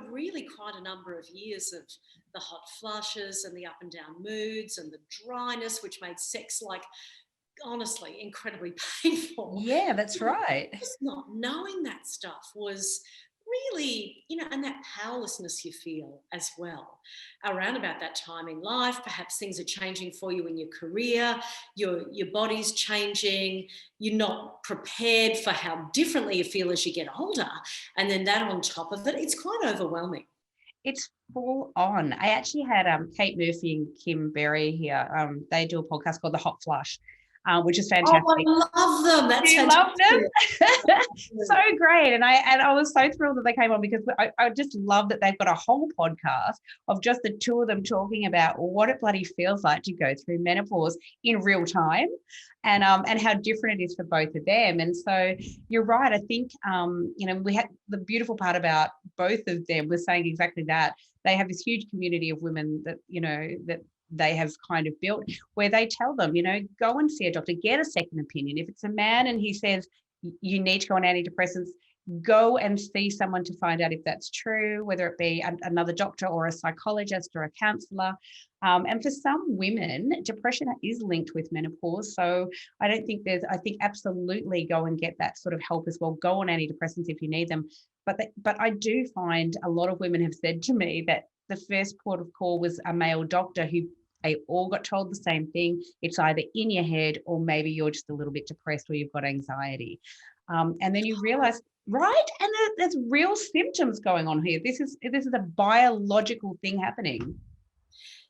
really quite a number of years of the hot flushes and the up and down moods and the dryness, which made sex, honestly, incredibly painful. Yeah, that's right. Just not knowing that stuff was really, and that powerlessness you feel as well around about that time in life. Perhaps things are changing for you in your career, your body's changing, you're not prepared for how differently you feel as you get older. And then that on top of it, it's quite overwhelming. It's full on. I actually had Kate Murphy and Kim Berry here. They do a podcast called The Hot Flush, which is fantastic. Oh, I love them. That's you love them? So great. And I was so thrilled that they came on, because I just love that they've got a whole podcast of just the two of them talking about what it bloody feels like to go through menopause in real time, and how different it is for both of them. And so you're right. I think, we had the beautiful part about both of them was saying exactly that. They have this huge community of women that, that they have kind of built, where they tell them, go and see a doctor, get a second opinion. If it's a man and he says you need to go on antidepressants, go and see someone to find out if that's true, whether it be another doctor or a psychologist or a counselor. And for some women, depression is linked with menopause. So I think absolutely go and get that sort of help as well. Go on antidepressants if you need them. But I do find a lot of women have said to me that the first port of call was a male doctor who they all got told the same thing. It's either in your head, or maybe you're just a little bit depressed, or you've got anxiety. And then you realize Right. And there's real symptoms going on here. This is a biological thing happening.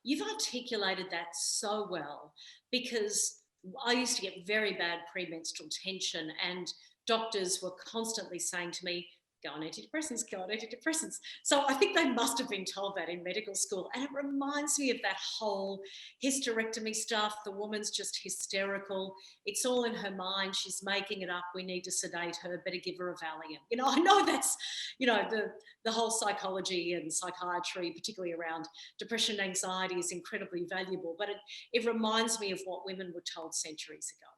You've articulated that so well, because I used to get very bad premenstrual tension, and doctors were constantly saying to me, go on antidepressants, go on antidepressants. So I think they must have been told that in medical school. And it reminds me of that whole hysterectomy stuff. The woman's just hysterical. It's all in her mind. She's making it up. We need to sedate her. Better give her a Valium. I know that's, the whole psychology and psychiatry, particularly around depression and anxiety, is incredibly valuable. But it reminds me of what women were told centuries ago.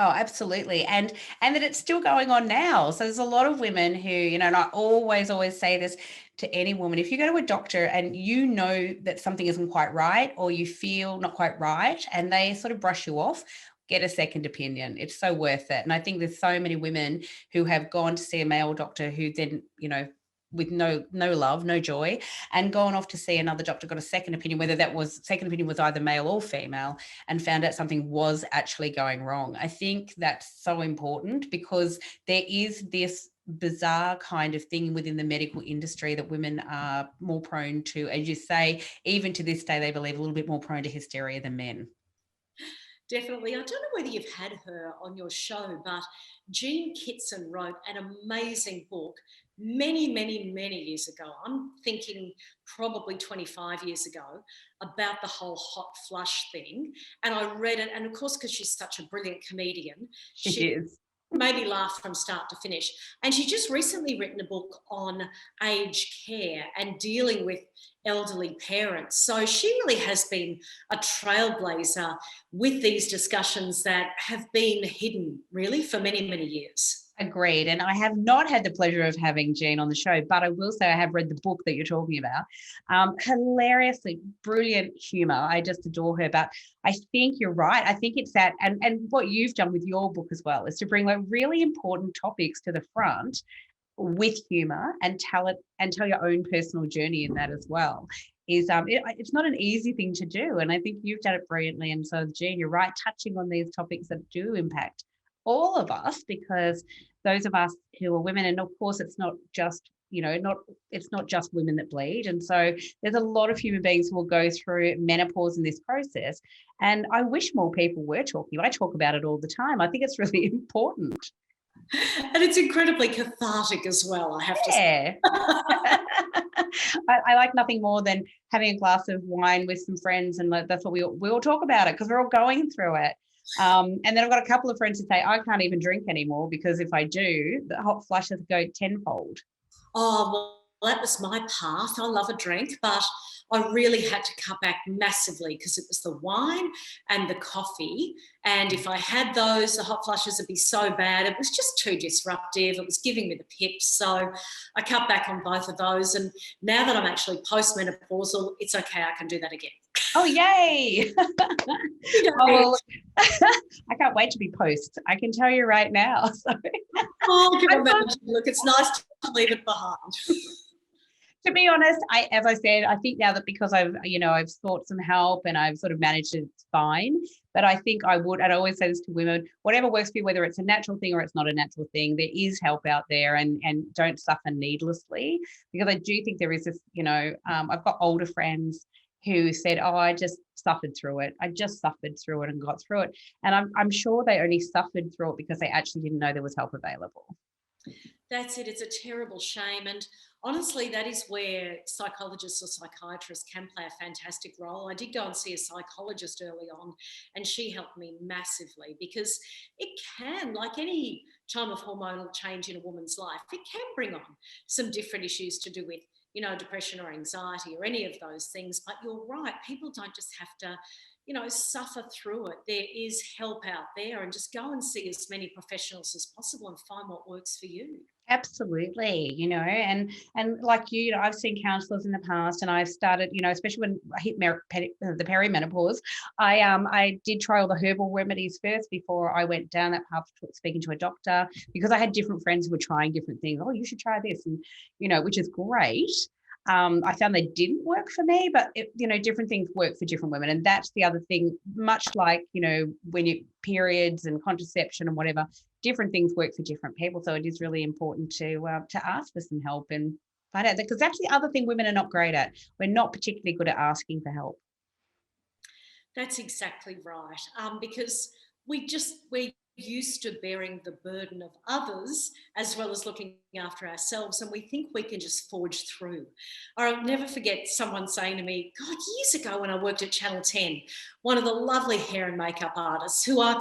Oh, absolutely. And that it's still going on now. So there's a lot of women who, and I always say this to any woman, if you go to a doctor and you know that something isn't quite right, or you feel not quite right, and they sort of brush you off, get a second opinion. It's so worth it. And I think there's so many women who have gone to see a male doctor who then, with no love, no joy, and gone off to see another doctor, got a second opinion, whether that was second opinion was either male or female, and found out something was actually going wrong. I think that's so important, because there is this bizarre kind of thing within the medical industry that women are more prone to, as you say, even to this day, they believe a little bit more prone to hysteria than men. Definitely. I don't know whether you've had her on your show, but Jean Kitson wrote an amazing book many, many, many years ago. I'm thinking probably 25 years ago, about the whole hot flush thing. And I read it. And of course, because she's such a brilliant comedian, She is. made me laugh from start to finish. And she just recently written a book on aged care and dealing with elderly parents. So she really has been a trailblazer with these discussions that have been hidden really for many, many years. Agreed. And I have not had the pleasure of having Jean on the show, but I will say I have read the book that you're talking about. Hilariously brilliant humor. I just adore her. But I think you're right. I think it's that, and what you've done with your book as well, is to bring like really important topics to the front with humor, and tell your own personal journey in that as well. It's not an easy thing to do. And I think you've done it brilliantly. And so, Jean, you're right, touching on these topics that do impact all of us, because those of us who are women, and of course it's not just it's not just women that bleed, and so there's a lot of human beings who will go through menopause in this process, and I wish more people were talking. I talk about it all the time. I think it's really important, and it's incredibly cathartic as well, I have to say. I like nothing more than having a glass of wine with some friends, and that's what we all talk about it, because we're all going through it. And then I've got a couple of friends who say, I can't even drink anymore, because if I do, the hot flushes go tenfold. Oh, well, that was my path. I love a drink, but I really had to cut back massively, because it was the wine and the coffee. And if I had those, the hot flushes would be so bad. It was just too disruptive. It was giving me the pips. So I cut back on both of those. And now that I'm actually postmenopausal, it's okay. I can do that again. Oh, yay. Well, I can't wait to be post. I can tell you right now. So. Oh, look, it's nice to leave it behind. To be honest, as I said, I think now that because I've sought some help and I've sort of managed it, it's fine. But I think I would, and I always say this to women, whatever works for you, whether it's a natural thing or it's not a natural thing, there is help out there, and don't suffer needlessly. Because I do think there is this, I've got older friends who said, oh, I just suffered through it. I just suffered through it and got through it. And I'm sure they only suffered through it because they actually didn't know there was help available. That's it. It's a terrible shame. And honestly, that is where psychologists or psychiatrists can play a fantastic role. I did go and see a psychologist early on, and she helped me massively, because it can, like any time of hormonal change in a woman's life, it can bring on some different issues to do with depression or anxiety or any of those things. But you're right, people don't just have to, suffer through it. There is help out there, and just go and see as many professionals as possible and find what works for you. Absolutely, and like I've seen counsellors in the past, and I've started, especially when I hit the perimenopause, I did try all the herbal remedies first before I went down that path of speaking to a doctor, because I had different friends who were trying different things. Oh, you should try this, and which is great. I found they didn't work for me, but different things work for different women. And that's the other thing, much like, when you periods and contraception and whatever, different things work for different people. So it is really important to ask for some help and find out, because that's the other thing women are not great at. We're not particularly good at asking for help. That's exactly right. Because we're used to bearing the burden of others as well as looking after ourselves, and we think we can just forge through. Or I'll never forget someone saying to me, God, years ago when I worked at Channel 10, one of the lovely hair and makeup artists who are,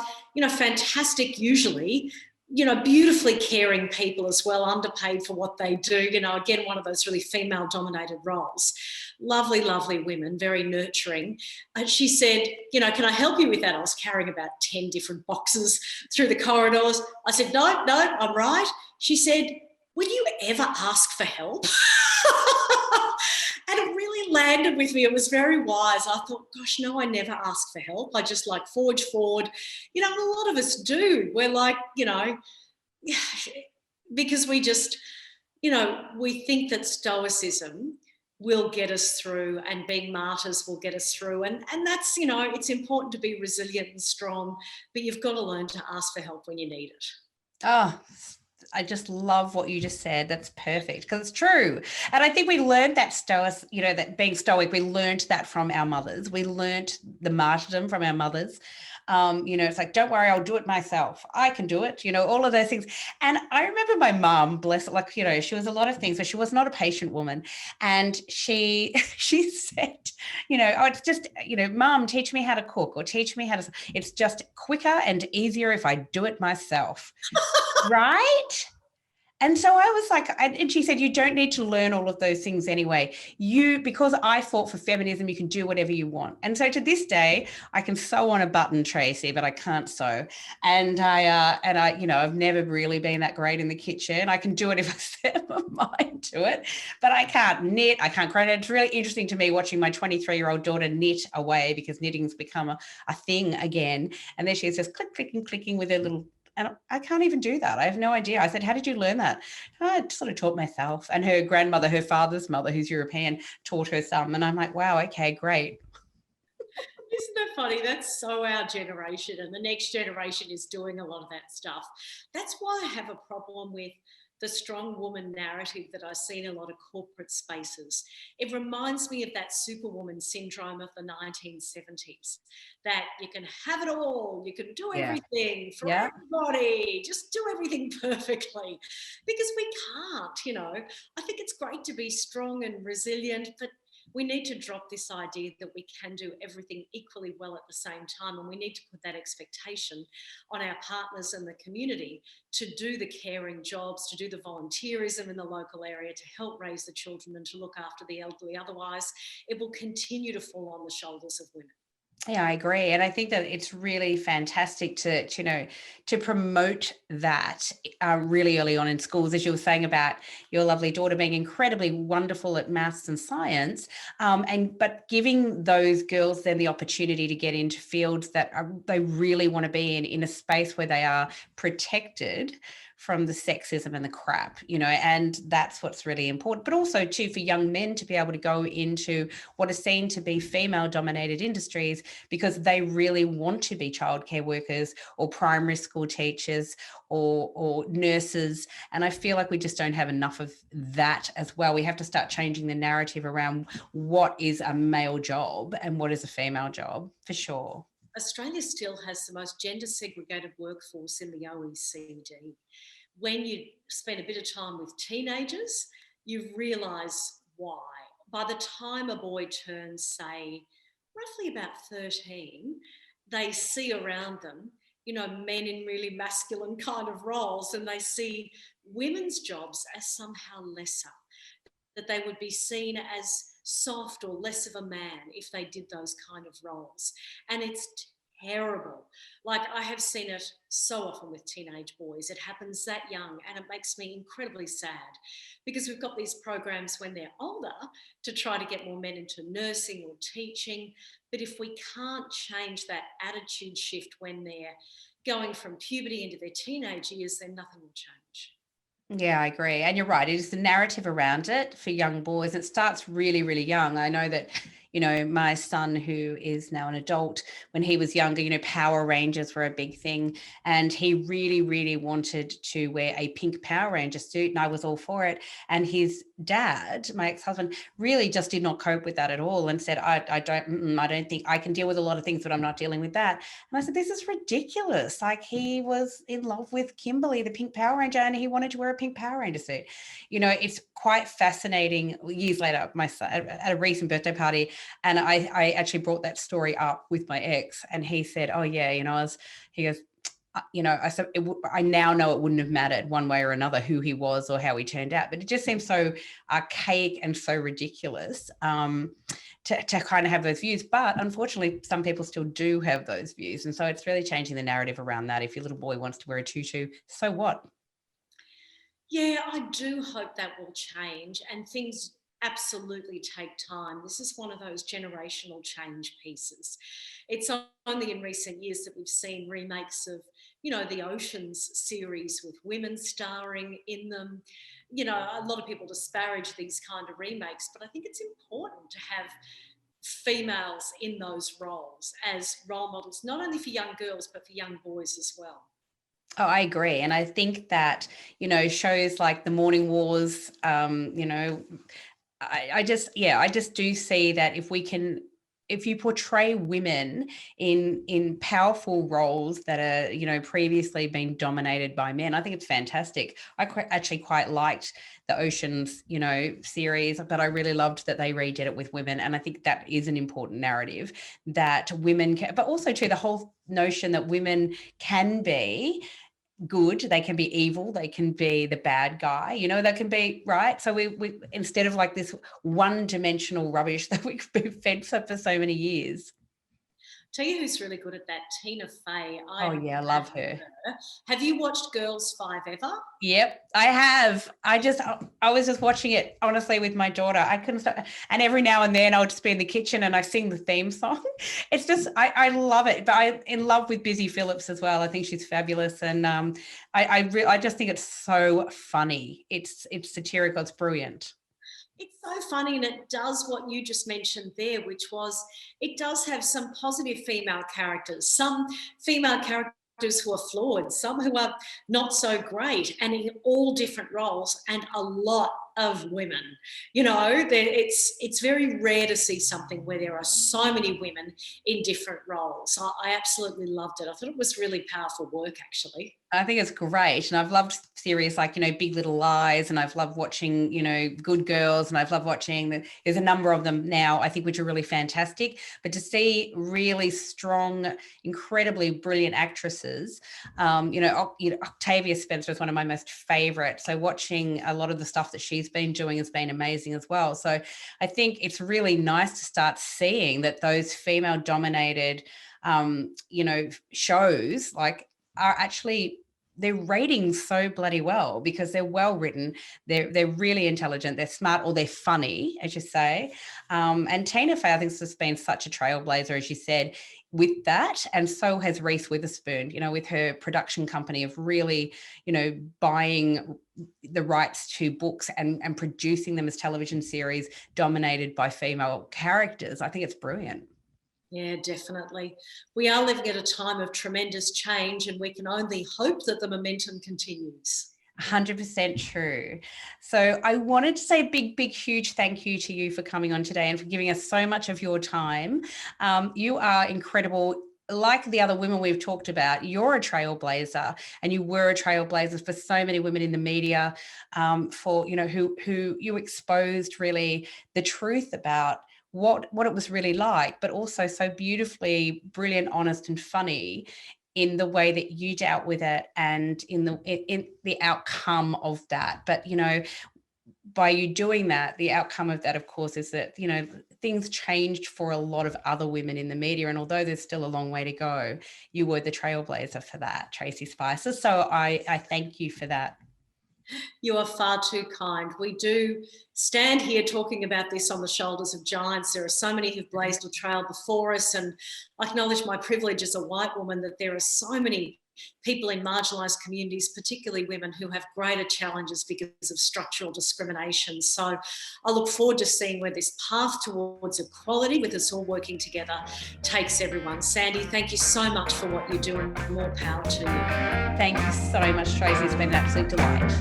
fantastic usually, beautifully caring people as well, underpaid for what they do, again, one of those really female dominated roles. Lovely, lovely women, very nurturing. She said, can I help you with that? I was carrying about 10 different boxes through the corridors. I said, no, I'm right. She said, will you ever ask for help? And it really landed with me. It was very wise. I thought, gosh, no, I never ask for help. I just forge forward. A lot of us do. We're because we just, we think that stoicism will get us through and being martyrs will get us through. And that's, it's important to be resilient and strong, but you've got to learn to ask for help when you need it. Oh, I just love what you just said. That's perfect, because it's true. And I think we learned that that being stoic, we learned that from our mothers. We learned the martyrdom from our mothers. It's like, don't worry, I'll do it myself. I can do it, all of those things. And I remember my mom, bless her, she was a lot of things, but she was not a patient woman. And she said, oh, it's just, Mom, teach me how to cook, or teach me how to, it's just quicker and easier if I do it myself. Right? And so I was like, and she said, you don't need to learn all of those things anyway. Because I fought for feminism, you can do whatever you want. And so to this day, I can sew on a button, Tracey, but I can't sew. And I've never really been that great in the kitchen. I can do it if I set my mind to it, but I can't knit. I can't crochet. It's really interesting to me watching my 23-year-old daughter knit away, because knitting's become a thing again. And there she is, just clicking with her little. And I can't even do that. I have no idea. I said, how did you learn that? I sort of taught myself. And her grandmother, her father's mother, who's European, taught her some. And I'm like, wow, okay, great. Isn't that funny? That's so our generation, and the next generation is doing a lot of that stuff. That's why I have a problem with the strong woman narrative that I see in a lot of corporate spaces. It reminds me of that superwoman syndrome of the 1970s, that you can have it all, you can do everything for everybody, just do everything perfectly, because we can't. I think it's great to be strong and resilient, but we need to drop this idea that we can do everything equally well at the same time, and we need to put that expectation on our partners and the community to do the caring jobs, to do the volunteerism in the local area, to help raise the children and to look after the elderly. Otherwise, it will continue to fall on the shoulders of women. Yeah, I agree. And I think that it's really fantastic to promote that really early on in schools, as you were saying about your lovely daughter being incredibly wonderful at maths and science, but giving those girls then the opportunity to get into fields that they really want to be in a space where they are protected from the sexism and the crap, and that's what's really important. But also too, for young men to be able to go into what are seen to be female dominated industries, because they really want to be childcare workers or primary school teachers or nurses. And I feel like we just don't have enough of that as well. We have to start changing the narrative around what is a male job and what is a female job, for sure. Australia still has the most gender segregated workforce in the OECD. When you spend a bit of time with teenagers, you realise why. By the time a boy turns, say, roughly about 13, they see around them, men in really masculine kind of roles, and they see women's jobs as somehow lesser, that they would be seen as soft or less of a man if they did those kind of roles. And it's terrible. Like, I have seen it so often with teenage boys. It happens that young, and it makes me incredibly sad, because we've got these programs when they're older to try to get more men into nursing or teaching. But if we can't change that attitude shift when they're going from puberty into their teenage years, then nothing will change. Yeah, I agree. And you're right. It is the narrative around it for young boys. It starts really, really young. I know that, my son, who is now an adult, when he was younger, Power Rangers were a big thing. And he really, really wanted to wear a pink Power Ranger suit. And I was all for it. And his dad, my ex-husband, really just did not cope with that at all and said, I don't think I can deal with a lot of things, but I'm not dealing with that. And I said, this is ridiculous. Like, he was in love with Kimberly, the pink Power Ranger, and he wanted to wear a pink Power Ranger suit. It's quite fascinating. Years later, my son, at a recent birthday party, and I actually brought that story up with my ex, and he said, oh yeah, he goes, I said, I now know it wouldn't have mattered one way or another who he was or how he turned out, but it just seems so archaic and so ridiculous to kind of have those views. But unfortunately, some people still do have those views. And so it's really changing the narrative around that. If your little boy wants to wear a tutu, so what? Yeah, I do hope that will change, and things absolutely take time. This is one of those generational change pieces. It's only in recent years that we've seen remakes of, the Oceans series with women starring in them. A lot of people disparage these kind of remakes, but I think it's important to have females in those roles as role models, not only for young girls, but for young boys as well. Oh, I agree. And I think that, shows like The Morning Wars, I just do see that if you portray women in powerful roles that are, previously been dominated by men, I think it's fantastic. I actually quite liked the Oceans, series, but I really loved that they redid it with women. And I think that is an important narrative that women can, but also too, the whole notion that women can be good, they can be evil, they can be the bad guy, they can be right. So we instead of like this one-dimensional rubbish that we've been fed for so many years. Tell you who's really good at that, Tina Fey. Oh yeah, I love her. Have you watched Girls 5 ever? Yep, I have. I was just watching it honestly with my daughter. I couldn't stop, and every now and then I'll just be in the kitchen and I sing the theme song. It's just I love it. But I'm in love with Busy Phillips as well. I think she's fabulous, and I just think it's so funny. It's satirical. It's brilliant. It's so funny, and it does what you just mentioned there, which was it does have some positive female characters, some female characters who are flawed, some who are not so great, and in all different roles, and a lot of women. It's very rare to see something where there are so many women in different roles. I absolutely loved it. I thought it was really powerful work, actually. I think it's great. And I've loved series like, Big Little Lies, and I've loved watching, Good Girls, and I've loved watching, there's a number of them now, I think, which are really fantastic. But to see really strong, incredibly brilliant actresses, Octavia Spencer is one of my most favorite. So watching a lot of the stuff that she's been doing has been amazing as well. So I think it's really nice to start seeing that those female dominated, shows like are actually, they're rating so bloody well because they're well written, they're really intelligent, they're smart, or they're funny, as you say. And Tina Fey, I think, has just been such a trailblazer, as you said, with that. And so has Reese Witherspoon, with her production company of really, buying the rights to books and producing them as television series dominated by female characters. I think it's brilliant. Yeah, definitely. We are living at a time of tremendous change, and we can only hope that the momentum continues. 100% true. So I wanted to say a big, huge thank you to you for coming on today and for giving us so much of your time. You are incredible. Like the other women we've talked about, you're a trailblazer, and you were a trailblazer for so many women in the media, for, who you exposed really the truth about what it was really like, but also so beautifully brilliant, honest, and funny in the way that you dealt with it and in the outcome of that. But, by you doing that, the outcome of that, of course, is that, things changed for a lot of other women in the media. And although there's still a long way to go, you were the trailblazer for that, Tracey Spicer. So I thank you for that. You are far too kind. We do stand here talking about this on the shoulders of giants. There are so many who've blazed a trail before us, and I acknowledge my privilege as a white woman that there are so many people in marginalised communities, particularly women who have greater challenges because of structural discrimination. So I look forward to seeing where this path towards equality, with us all working together, takes everyone. Sandy, thank you so much for what you do, and more power to you. Thank you so much, Tracey. It's been an absolute delight.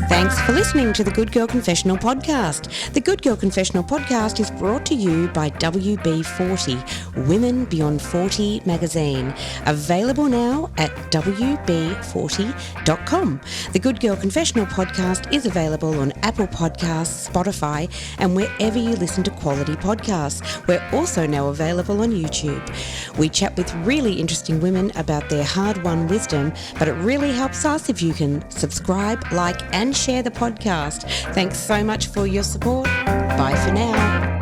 Thanks for listening to the Good Girl Confessional podcast. The Good Girl Confessional podcast is brought to you by WB40, Women Beyond 40 magazine. Available now at WB40.com. The Good Girl Confessional podcast is available on Apple Podcasts, Spotify, and wherever you listen to quality podcasts. We're also now available on YouTube. We chat with really interesting women about their hard-won wisdom, but it really helps us if you can subscribe, like, and share the podcast. Thanks so much for your support. Bye for now.